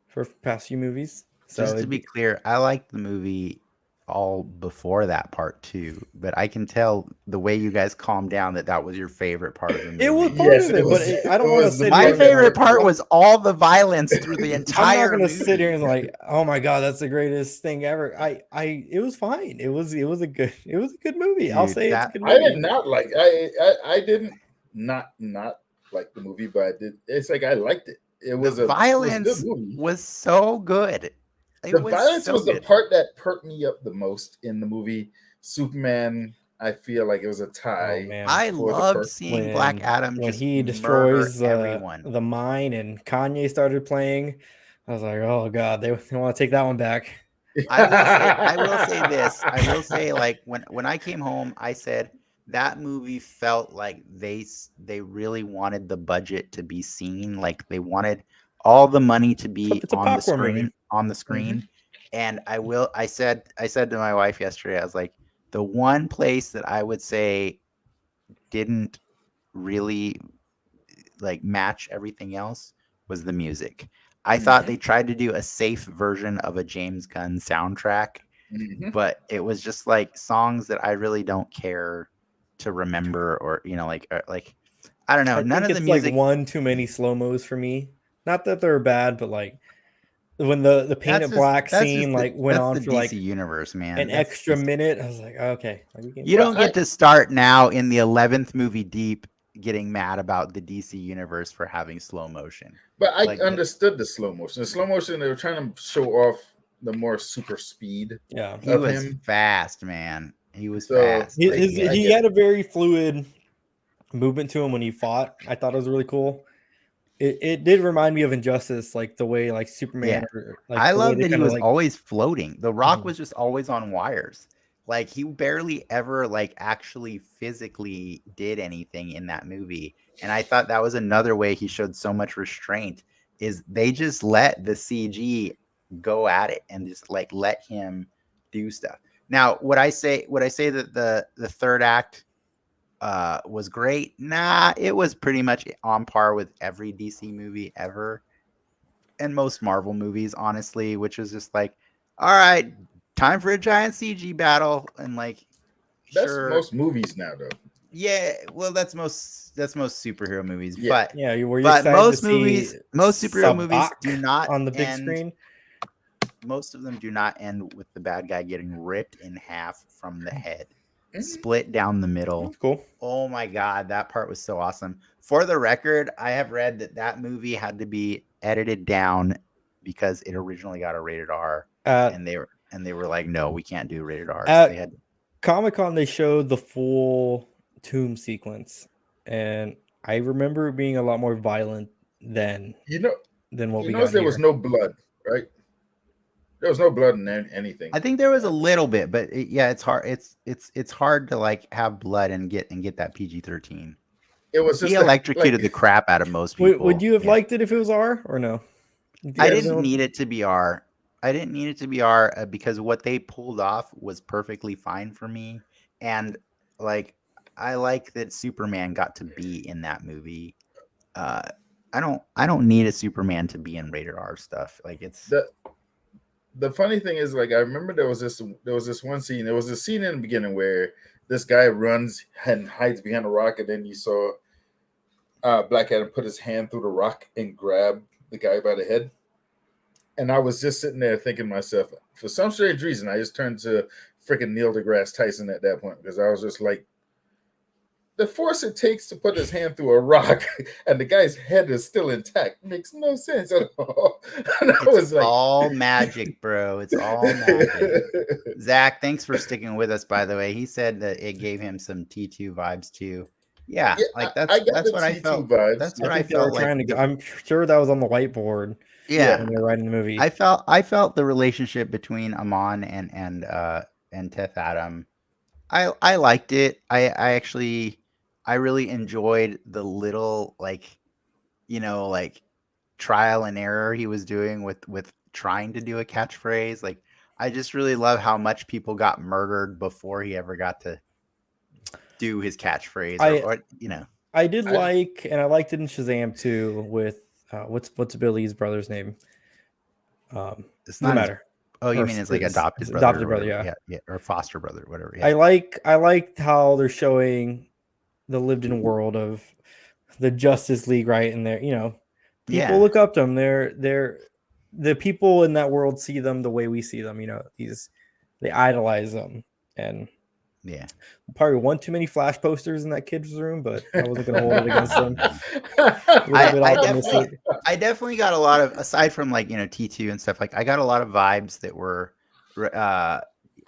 for past few movies. So just to be clear, I liked the movie all before that part too, but I can tell the way you guys calmed down that was your favorite part of the movie. It was part of it, but I don't want to sit. My favorite part was all the violence through the entire. I'm not going to sit here and like, oh my god, that's the greatest thing ever. It was fine. It was a good movie. Dude, I'll say it's a good movie. I did not like. I didn't not like the movie, but I did. It's like I liked it. It was the violence was so good. The violence was the part that perked me up the most in the movie, Superman, I feel like it was a Oh tie. man, I for the loved per- seeing Black Adam when just he murder destroys everyone. the mine and Kanye started playing, I was like, oh god, they want to take that one back. I will say this. I will say, like, when I came home, I said that movie felt like they really wanted the budget to be seen. Like they wanted all the money to be It's a popcorn movie. on the screen. And I said to my wife yesterday, I was like, the one place that I would say didn't really like match everything else was the music. I thought they tried to do a safe version of a James Gunn soundtrack, but it was just like songs that I really don't care to remember, or like I don't know. I None think of the it's music. like one too many slow-mos for me. Not that they're bad, but like when the painted black scene like went on the for DC like universe, man. an That's extra just- minute, I was like, okay. you don't get to start now in the 11th movie deep getting mad about the DC universe for having slow motion. But I understood the slow motion. The slow motion, they were trying to show off the more super speed. Yeah, he was fast, man. He was So, fast. He had a very fluid movement to him when he fought. I thought it was really cool. It did remind me of Injustice, like the way like Superman. Yeah. Or, like, I love that he was like, always floating. The Rock was just always on wires. Like he barely ever like actually physically did anything in that movie. And I thought that was another way he showed so much restraint, is they just let the CG go at it and just like let him do stuff. Now, would I say that the third act was great? Nah, it was pretty much on par with every DC movie ever and most Marvel movies, honestly, which is just like, all right, time for a giant CG battle, and like that's most movies now, though. Yeah, well, that's most superhero movies, Yeah. but were you but excited most to see movies, most superhero movies Sabak do not on the big end- screen? Most of them do not end with the bad guy getting ripped in half from the head, split down the middle. That's cool. Oh my god, that part was so awesome. For the record, I have read that movie had to be edited down because it originally got a rated R, and they were like, no, we can't do rated R. So they had Comic-Con. They showed the full tomb sequence, and I remember it being a lot more violent than what we got there here. was no blood, right? There was no blood in anything. I think there was a little bit, but it's hard. It's hard to like have blood and get that PG-13. It was just electrocuted the crap out of most people. Would you have liked it if it was R or no? I didn't need it to be R. I didn't need it to be R because what they pulled off was perfectly fine for me, and like I like that Superman got to be in that movie. I don't need a Superman to be in rated R stuff. Like it's the funny thing is, like, I remember there was this one scene. There was a scene in the beginning where this guy runs and hides behind a rock, and then you saw Black Adam put his hand through the rock and grab the guy by the head. And I was just sitting there thinking to myself, for some strange reason, I just turned to freaking Neil deGrasse Tyson at that point, because I was just like, the force it takes to put his hand through a rock and the guy's head is still intact makes no sense at all. And it's all magic, bro. It's all magic. Zach, thanks for sticking with us, by the way. He said that it gave him some T2 vibes too. Yeah, like that's what I felt. Vibes. That's what I felt like. I'm sure that was on the whiteboard. Yeah, when they're writing the movie. I felt the relationship between Amon and Teth Adam. I liked it. I really enjoyed the little like trial and error he was doing with trying to do a catchphrase. Like I just really love how much people got murdered before he ever got to do his catchphrase. I liked it in Shazam too with what's Billy's brother's name? It's not matter. Oh, you mean it's like adopted brother, yeah, or foster brother, whatever. Yeah. I liked how they're showing the lived-in world of the Justice League, right? And they're people look up to them. They're the people in that world see them the way we see them. They idolize them, and probably one too many Flash posters in that kid's room, but I wasn't going to hold it against them. I definitely got a lot of, aside from like T2 and stuff, like I got a lot of vibes that were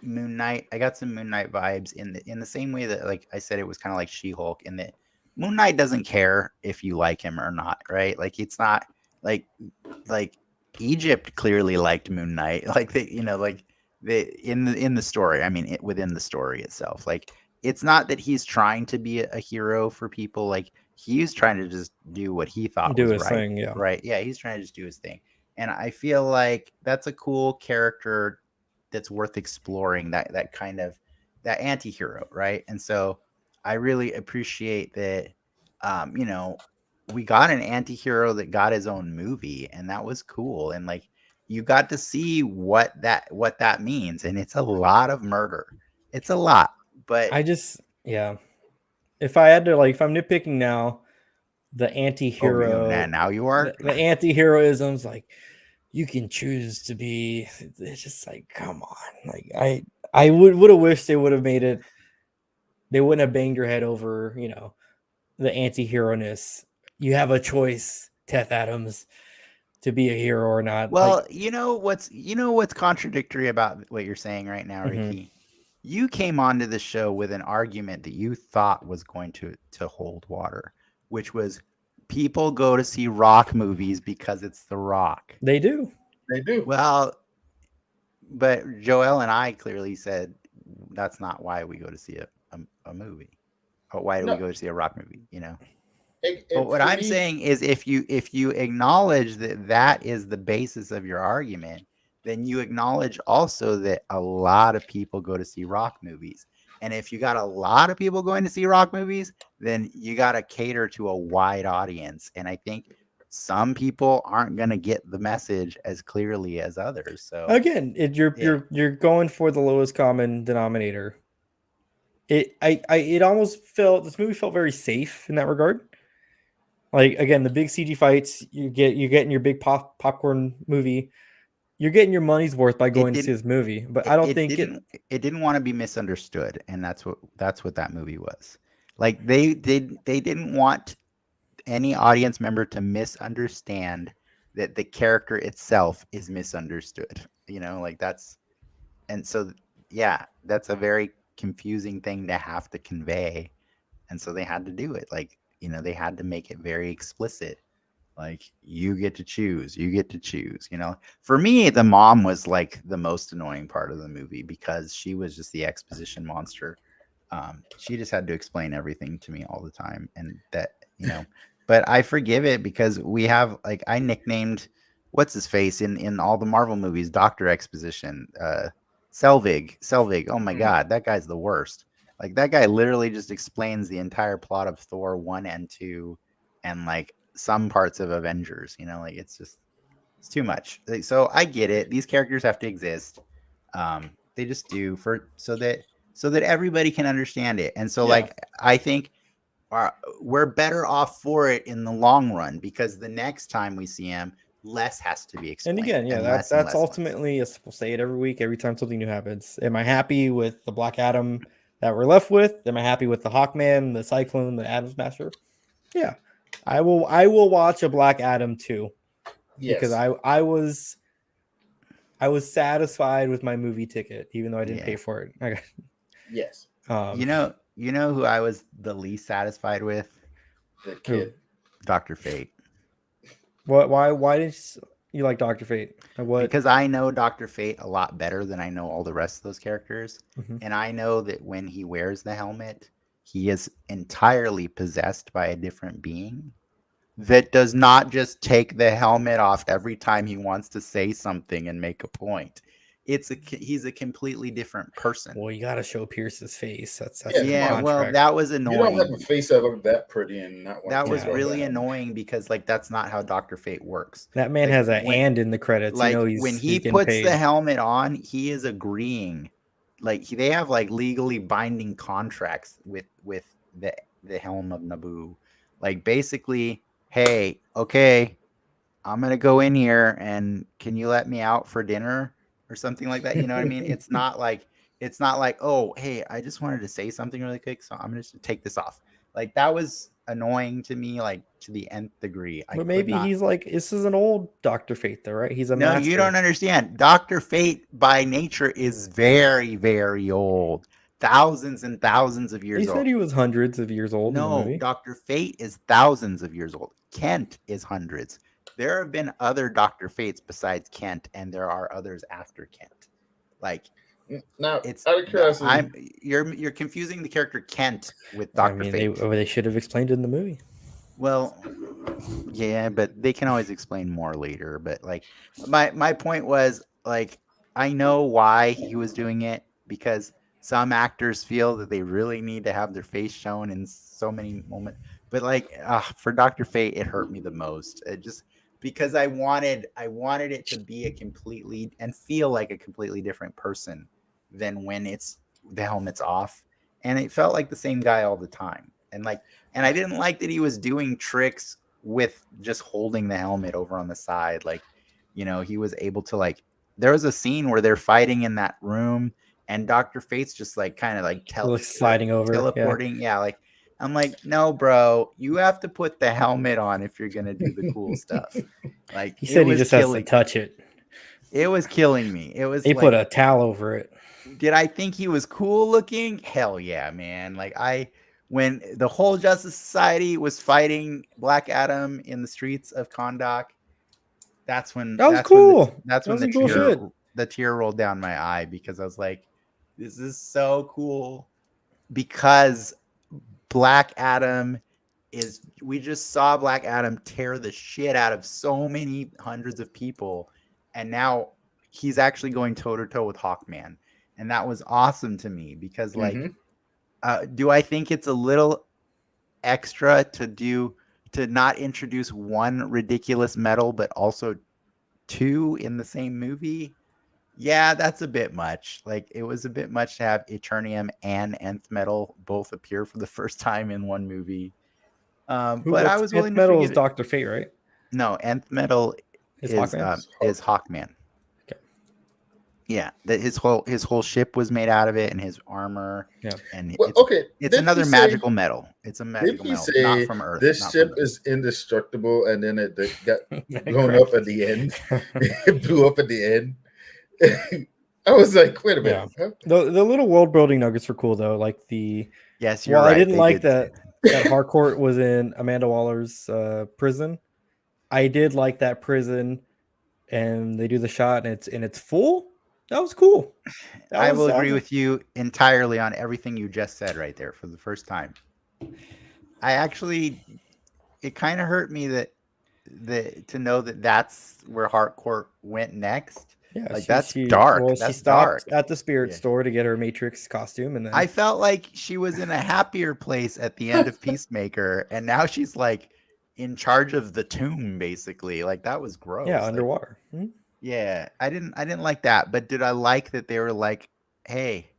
Moon Knight. I got some Moon Knight vibes in the same way that, like I said, it was kind of like She-Hulk, in that Moon Knight doesn't care if you like him or not, right? Like it's not like like Egypt clearly liked Moon Knight, like they, like in the story. I mean, within the story itself, like it's not that he's trying to be a hero for people. Like he's trying to just do what he thought Do was his right, thing, yeah. right? Yeah, he's trying to just do his thing, and I feel like that's a cool character that's worth exploring. That kind of that anti-hero, right? And so I really appreciate that. You know, we got an anti-hero that got his own movie, and that was cool. And like you got to see what that means, and it's a lot of murder. It's a lot, but Yeah. If I had to, like, if I'm nitpicking now, the oh, anti-hero, now you are. the anti-heroism's like, you can choose to be. It's just like, come on. Like I would have wished they would have made it. They wouldn't have banged your head over, the anti-hero-ness. You have a choice, Teth Adams, to be a hero or not. Like, Well, what's contradictory about what you're saying right now, mhm. Ricky? You came onto the show with an argument that you thought was going to hold water, which was people go to see rock movies because it's The Rock. They do. They do. Well, but Joel and I clearly said that's not why we go to see a movie. Or why do we No, go to see a rock movie? But it what for I'm me, saying is, if you acknowledge that that is the basis of your argument, then you acknowledge also that a lot of people go to see rock movies. And if you got a lot of people going to see rock movies, then you got to cater to a wide audience. And I think some people aren't going to get the message as clearly as others. So Again, yeah, you're going for the lowest common denominator. It almost felt, this movie felt very safe in that regard. Like, again, the big CG fights, you're getting your big popcorn movie. You're getting your money's worth by it going to see didn't this movie. But I it, don't it think didn't it didn't want to be misunderstood, and that's what that movie was. Like they didn't want any audience member to misunderstand that the character itself is misunderstood. Like that's and so yeah, that's a very confusing thing to have to convey. And so they had to do it. Like, they had to make it very explicit. Like you get to choose, you get to choose. For me, the mom was like the most annoying part of the movie because she was just the exposition monster. She just had to explain everything to me all the time, and but I forgive it because we have, like, I nicknamed what's his face in all the Marvel movies, Dr. Exposition, Selvig. Oh my mm, god, that guy's the worst. Like that guy literally just explains the entire plot of Thor 1 and 2 and like some parts of Avengers, like it's too much. Like, so I get it. These characters have to exist. They just do so that everybody can understand it. And so yeah, like I think we're better off for it in the long run because the next time we see him, less has to be and explained again, yeah, and that's less and that's less and less. ultimately, as we'll say it every week, every time something new happens. Am I happy with the Black Adam that we're left with? Am I happy with the Hawkman, the Cyclone, the Atom Smasher? Yeah. I will watch a Black Adam too, because yes, I was satisfied with my movie ticket, even though I didn't Yeah. pay for it. yes. Um, Who I was the least satisfied with? The who? kid. Dr. Fate. What? Why did you like Doctor Fate? What? Because I know Dr. Fate a lot better than I know all the rest of those characters. Mhm. And I know that when he wears the helmet, he is entirely possessed by a different being that does not just take the helmet off every time he wants to say something and make a point. He's a completely different person. Well, you got to show Pierce's face. That's Yeah, in the come Yeah, on. well, contract. that was You don't have annoying. a face that look that pretty and not want That to was take Yeah, off that really helmet. annoying because like that's not how Dr. Fate works. that man Like has a when and in the credits. like when He's he getting puts the paid. helmet on, he is agreeing. Like they have like legally binding contracts with the helm of Naboo. Like basically, hey, okay, I'm gonna go in here and can you let me out for dinner or something like that? You know what I mean? It's not like, oh, hey, I just wanted to say something really quick, so I'm gonna just take this off. Like that was annoying to me, like to the nth degree. I But could maybe not. he's like, this is an old Dr. Fate, though, right? He's a No, master. you don't understand. Dr. Fate by nature is very, very old. Thousands and thousands of He years said old. he was hundreds of years old in the No, movie. Dr. Fate is thousands of years old. Kent is hundreds. There have been other Dr. Fates besides Kent, and there are others after Kent. Like Now, it's out of curiosity, you're confusing the character Kent with I Dr. mean, Fate. they should have explained it in the movie. Well, yeah, but they can always explain more later. But like my point was like I know why he was doing it because some actors feel that they really need to have their face shown in so many moments. But like for Dr. Fate, it hurt me the most. It just because I wanted it to be a completely and feel like a completely different person than when it's the helmet's off. And it felt like the same guy all the time. And I didn't like that he was doing tricks with just holding the helmet over on the side. Like, you know, he was able to like there was a scene where they're fighting in that room and Dr. Fate's just like kind of like Like sliding over, teleporting. Yeah, like I'm like, no, bro, you have to put the helmet on if you're gonna do the cool stuff. Like he said he just has to touch it. It was killing me. It was They like, put a towel over it. did I think he was cool looking? Hell yeah, man. Like when the whole Justice Society was fighting Black Adam in the streets of Kahndaq, that's when that was cool. That's when the cool the tear rolled down my eye because I was like, this is so cool because Black Adam we just saw Black Adam tear the shit out of so many hundreds of people, and now he's actually going toe to toe with Hawkman, and that was awesome to me because like, do I think it's a little extra to not introduce one ridiculous metal but also two in the same movie? Yeah, that's a bit much. Like it was a bit much to have Eternium and Nth Metal both appear for the first time in one movie. But I was willing to Metal forgive is Dr. Fate, right? No, Nth Metal is Hawkman. Okay. Yeah, that his whole ship was made out of it, and his armor. Yeah, and well, it's another magical metal. It's a magical metal, not from Earth. This ship is indestructible, and then it got blown up at the end. It blew up at the end. I was like, wait a minute. Yeah. The little world building nuggets were cool though. Like yes, you're right. I didn't like that Harcourt was in Amanda Waller's prison. I did like that prison, and they do the shot, and it's full. That was cool. I will agree with you entirely on everything you just said right there for the first time. It kind of hurt me that to know that that's where Harcourt went next. Yeah, like that's dark. Well, she stopped at the spirit store to get her Matrix costume, and then I felt like she was in a happier place at the end of Peacemaker, and now she's like in charge of the tomb, basically. Like that was gross. Yeah, underwater. Like, yeah, I didn't like that, but did I like that they were like, "Hey,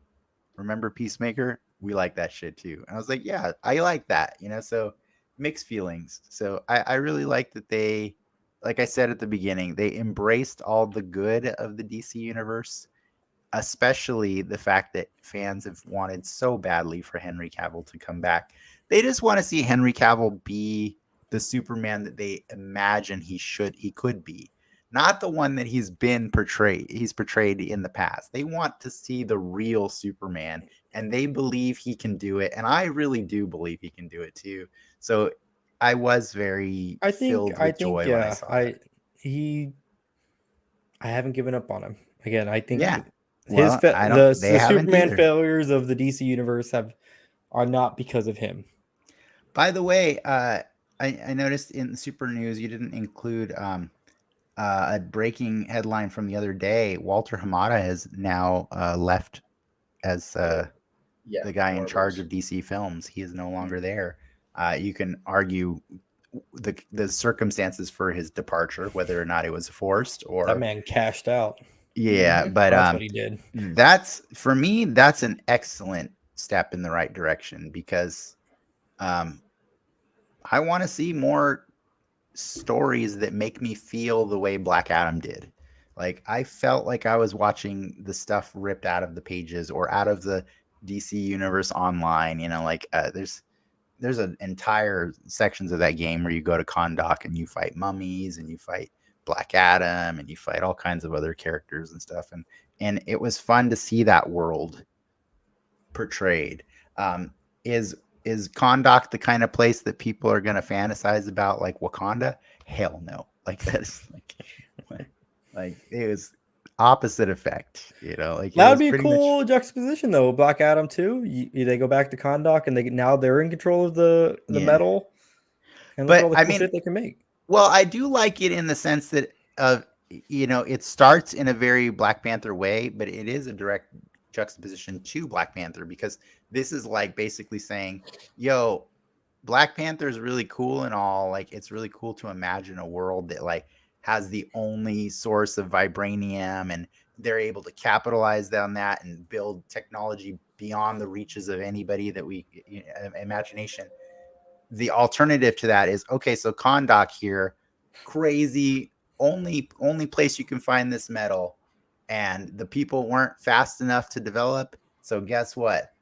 remember Peacemaker? We like that shit too." And I was like, "Yeah, I like that." You know, so mixed feelings. So I really like that they. Like I said at the beginning, they embraced all the good of the DC universe, especially the fact that fans have wanted so badly for Henry Cavill to come back. They just want to see Henry Cavill be the Superman that they imagine he could be, not the one that he's portrayed in the past. They want to see the real Superman, and they believe he can do it. And I really do believe he can do it too. So I was very filled with joy when I saw that. I haven't given up on him. Again, I think the Superman failures of the DC universe are not because of him. By the way, I noticed in the Super News you didn't include a breaking headline from the other day. Walter Hamada has now left as the guy in charge of DC Films. He is no longer there. You can argue the circumstances for his departure, whether or not it was forced or that man cashed out. Yeah, but that's what he did. That's for me. That's an excellent step in the right direction because I want to see more stories that make me feel the way Black Adam did. Like I felt like I was watching the stuff ripped out of the pages or out of the DC universe online. You know, like there's there's an entire sections of that game where you go to Kahndaq and you fight mummies and you fight Black Adam and you fight all kinds of other characters and stuff. And it was fun to see that world portrayed. Is Kahndaq the kind of place that people are going to fantasize about, like Wakanda? Hell no. Like that's like it was opposite effect, you know. Like that would be a cool juxtaposition, though. Black Adam too. They go back to Kahndaq, and they're in control of the metal, and look at all the cool shit they can make. Well, I do like it in the sense that it starts in a very Black Panther way, but it is a direct juxtaposition to Black Panther, because this is like basically saying, yo, Black Panther is really cool and all. Like, it's really cool to imagine a world that like has the only source of vibranium, and they're able to capitalize on that and build technology beyond the reaches of anybody that imagination. The alternative to that is, okay, so Kahndaq here, crazy, only place you can find this metal, and the people weren't fast enough to develop. So guess what?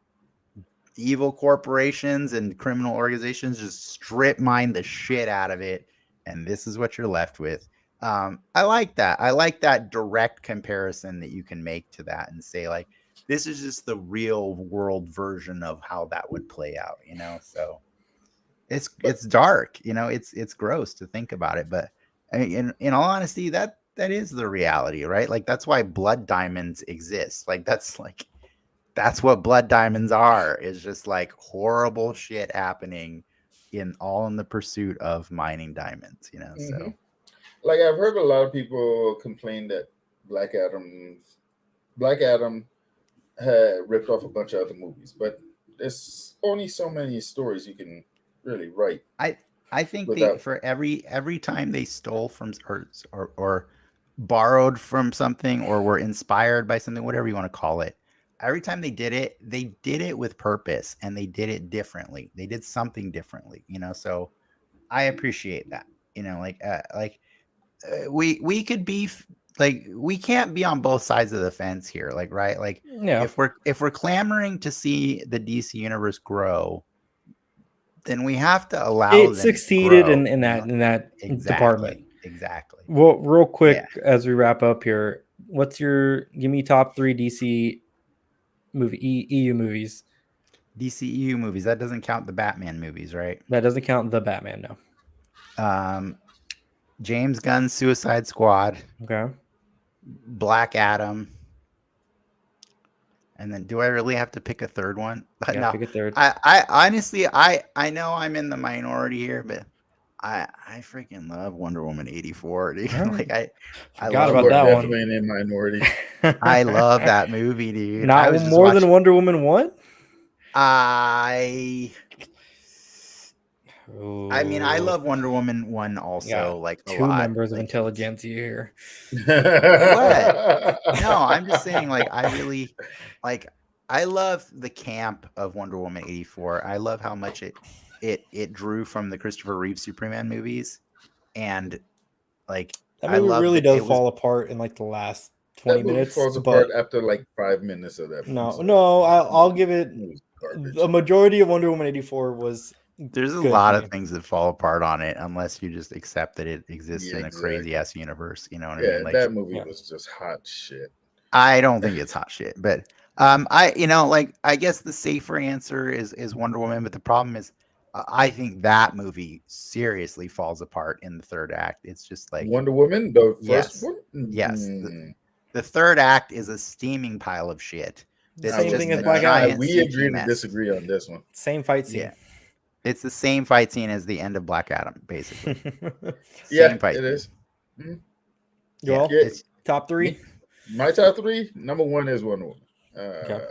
Evil corporations and criminal organizations just strip mine the shit out of it, and this is what you're left with. I like that. I like that direct comparison that you can make to that and say, like, this is just the real world version of how that would play out, you know? So it's dark, you know, it's gross to think about it, but in all honesty, that is the reality, right? Like, that's why blood diamonds exist. Like, that's what blood diamonds are, is just like horrible shit happening in the pursuit of mining diamonds, you know? Mm-hmm. So like, I've heard a lot of people complain that Black Adam had ripped off a bunch of other movies, but there's only so many stories you can really write. I think for every time they stole from or borrowed from something, or were inspired by something, whatever you want to call it, every time they did it with purpose, and they did it differently. They did something differently, you know? So I appreciate that, you know, we could be like, we can't be on both sides of the fence here. Like, right. Like, yeah. If we're clamoring to see the DC universe grow, then we have to allow it succeeded in that department. Exactly. Well, real quick, as we wrap up here, give me top 3 DC EU movies. DC EU movies. That doesn't count the Batman movies, right? That doesn't count the Batman, no. James Gunn's Suicide Squad. Okay. Black Adam. And then, do I really have to pick a third one? No, pick a third. I honestly, I know I'm in the minority here, but I freaking love Wonder Woman 84. Dude. Like, I forgot about that one. Definitely in minority. I love that movie, dude. Not more than Wonder Woman 1? I mean, I love Wonder Woman 1 also, like, a 2 lot. members of intelligentsia here. What? No, I'm just saying, like, I really, like, I love the camp of Wonder Woman 84. I love how much it drew from the Christopher Reeve Superman movies, and like, that movie really does fall apart in like the last 20 minutes. Falls apart after like 5 minutes of that. No, I'll give it. The majority of Wonder Woman 84 was. There's a lot of things that fall apart on it, unless you just accept that it exists in a crazy ass universe. You know what I mean? Like, that movie was just hot shit. I don't think it's hot shit, but I guess the safer answer is Wonder Woman. But the problem is, I think that movie seriously falls apart in the third act. It's just like Wonder Woman, the first one. Yes, the third act is a steaming pile of shit. Same thing as Black Adam. We agree to disagree on this one. Same fight scene. Yeah. It's the same fight scene as the end of Black Adam, basically. It is. Mm-hmm. Top 3? My top 3, number 1 is Wonder Woman.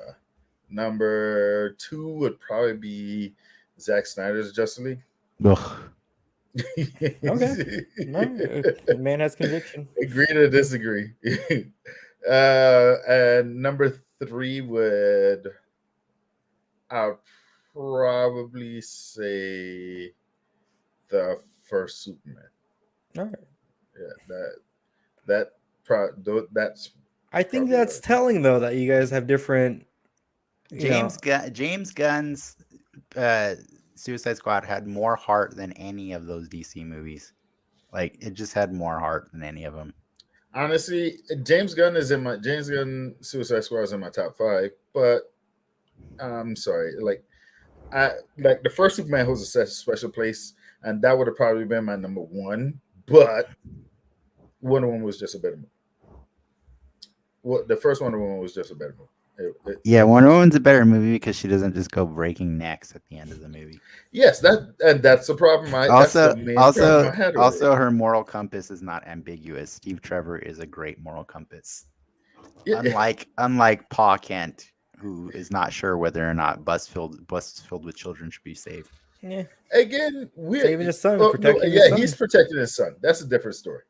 Number 2 would probably be Zack Snyder's Justice League. Ugh. Okay. The man has conviction. Agree to disagree. And number 3 would, I'll probably say the first Superman. All right. Yeah, that's. I think that's telling, though, that you guys have different. James Gunn's Suicide Squad had more heart than any of those DC movies. Like it just had more heart than any of them. Honestly, James Gunn Suicide Squad is in my top 5, but I'm sorry, I like the first Superman holds a special place, and that would have probably been my number 1. But Wonder Woman was just a better movie. Well, the first Wonder Woman was just a better movie. Yeah, Wonder Woman's a better movie because she doesn't just go breaking necks at the end of the movie. Yes, that's the problem. That's the main problem I had with also, her moral compass is not ambiguous. Steve Trevor is a great moral compass. Yeah. Unlike Pa Kent, who is not sure whether or not buses filled with children should be saved. Yeah. Again, saving his son, he's protecting his son. That's a different story.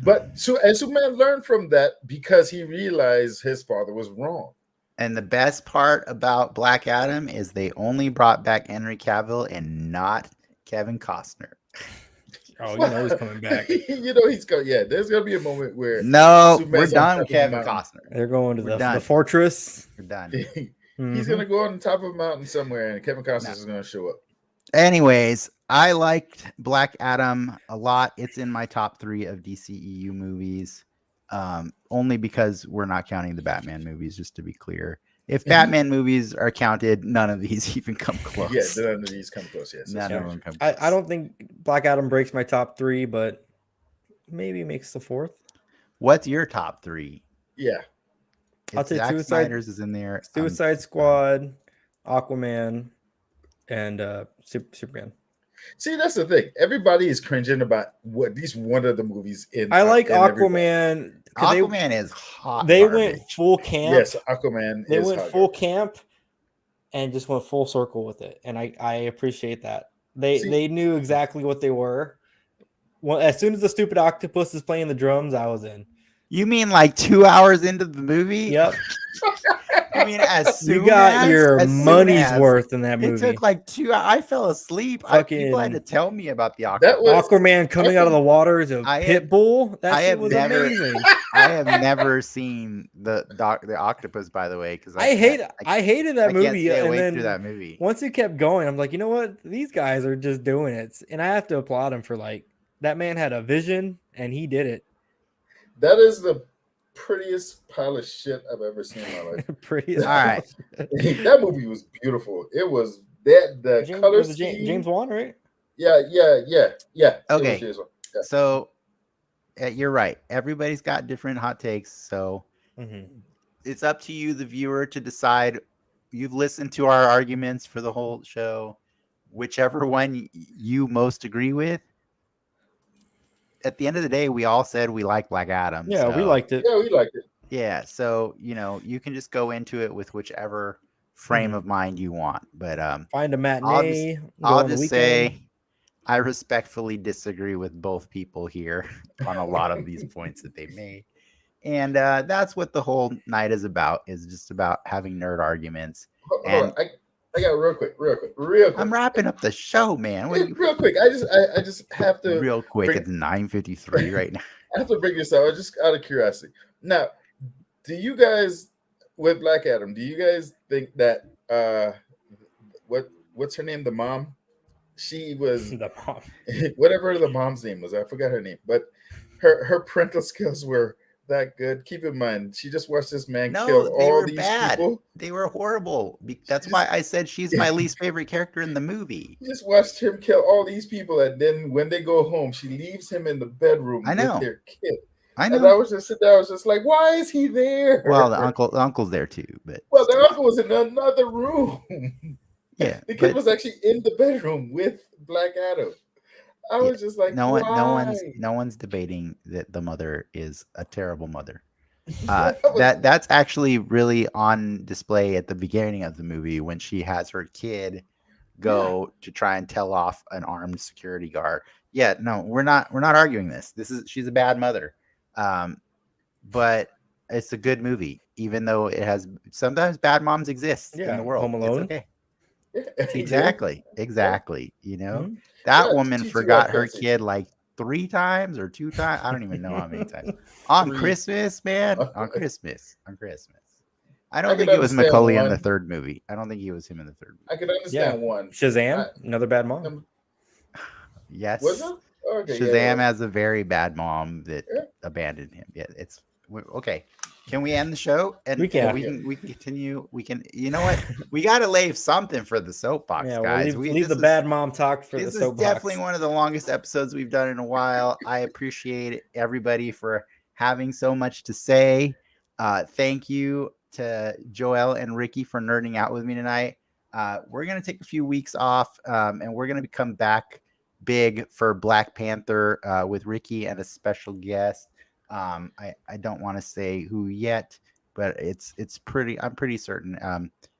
But and Superman learned from that because he realized his father was wrong. And the best part about Black Adam is they only brought back Henry Cavill and not Kevin Costner. Oh, you know he's coming back. He's going. Yeah, there's gonna be a moment where we're done with Kevin Costner. They're going to the fortress. We're done. He's gonna go on top of a mountain somewhere, and Kevin Costner is gonna show up. Anyways, I liked Black Adam a lot. It's in my top 3 of DCEU movies, only because we're not counting the Batman movies. Just to be clear, if Batman movies are counted, none of these even come close. Yeah, none of these come close. Yes, none of them come close. I don't think Black Adam breaks my top 3, but maybe makes the 4th. What's your top 3? Yeah. I'll take Zack Snyder's is in there. Suicide Squad, Aquaman, and Superman. See, that's the thing. Everybody is cringing about at least one of the movies in. I like Aquaman. Aquaman is hot. They went full camp. Yes, Aquaman. They went full camp and just went full circle with it, and I appreciate that. They knew exactly what they were. Well, as soon as the stupid octopus is playing the drums, I was in. You mean like 2 hours into the movie? Yep. I mean, you got your money's worth in that movie. It took like 2 hours. I fell asleep. People had to tell me about the Aquaman coming out of the water as a pit bull. That was amazing. I have never seen the octopus, by the way, because I hated that movie. Stay awake through that movie. Once it kept going, I'm like, you know what? These guys are just doing it, and I have to applaud him for that man had a vision and he did it. That is the prettiest pile of shit I've ever seen in my life. Prettiest. All right. That movie was beautiful. It was the color scheme. James Wan, right? Yeah. Okay. Yeah. So you're right. Everybody's got different hot takes. So it's up to you, the viewer, to decide. You've listened to our arguments for the whole show. Whichever one you most agree with. At the end of the day, we all said we like Black Adam. Yeah, we liked it. Yeah, we liked it. Yeah, so you can just go into it with whichever frame of mind you want. But find a matinee. I'll just say I respectfully disagree with both people here on a lot of these points that they made. And that's what the whole night is about, is just about having nerd arguments. Hold on. I got real quick. I'm wrapping up the show, man. Real quick. I just have to. Real quick. It's 9:53 right now. I have to bring this up. Just out of curiosity. Now, do you guys with Black Adam? Do you guys think that what's her name? The mom. She was the mom. Whatever the mom's name was, I forgot her name. But her parental skills were that good. Keep in mind, she just watched this man kill all these people. They were horrible. That's why I said she's my least favorite character in the movie. You just watched him kill all these people, and then when they go home, she leaves him in the bedroom with their kid. I know. And I was just sitting there. I was just like, "Why is he there?" Well, the uncle's there too, but the uncle was in another room. Yeah, the kid was actually in the bedroom with Black Adam. I was just like, no one's debating that the mother is a terrible mother. That's actually really on display at the beginning of the movie when she has her kid go to try and tell off an armed security guard. Yeah, no, we're not arguing this. She's a bad mother. But it's a good movie, even though it has sometimes bad moms exist in the world. Home Alone. It's okay. Exactly. That woman forgot her kid like 3 times or 2 times. I don't even know how many times. On Christmas, man. On Christmas. I don't I think could it was understand Macaulay in the one. third movie. I don't think he was him in the third movie. I could understand one. Shazam, another bad mom. Was Yes. it? Okay, Shazam has a very bad mom that Yeah. abandoned him. Yeah, it's okay. Can we end the show? And We can. We can continue. We can. You know what? We got to leave something for the soapbox, Yeah, guys. we'll leave the bad mom talk for the This is soapbox. definitely one of the longest episodes we've done in a while. I appreciate everybody for having so much to say. Thank you to Joel and Ricky for nerding out with me tonight. We're going to take a few weeks off, and we're going to come back big for Black Panther with Ricky and a special guest. I don't want to say who yet, but it's pretty. I'm pretty certain.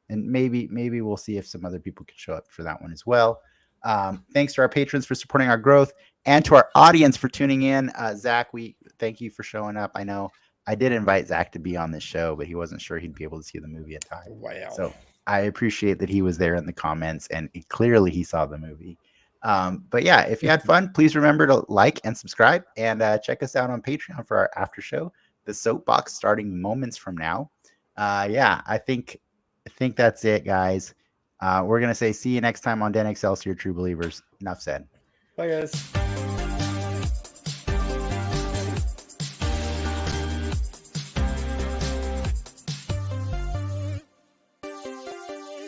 And maybe we'll see if some other people can show up for that one as well. Thanks to our patrons for supporting our growth and to our audience for tuning in. Zach, we thank you for showing up. I know I did invite Zach to be on this show, but he wasn't sure he'd be able to see the movie in time. Wow. So I appreciate that he was there in the comments and clearly he saw the movie. But yeah, if you had fun, please remember to like and subscribe and check us out on Patreon for our after show, The Soapbox, starting moments from now. Yeah, I think that's it, guys. We're going to say see you next time on Den Excelsior True Believers. Enough said. Bye, guys.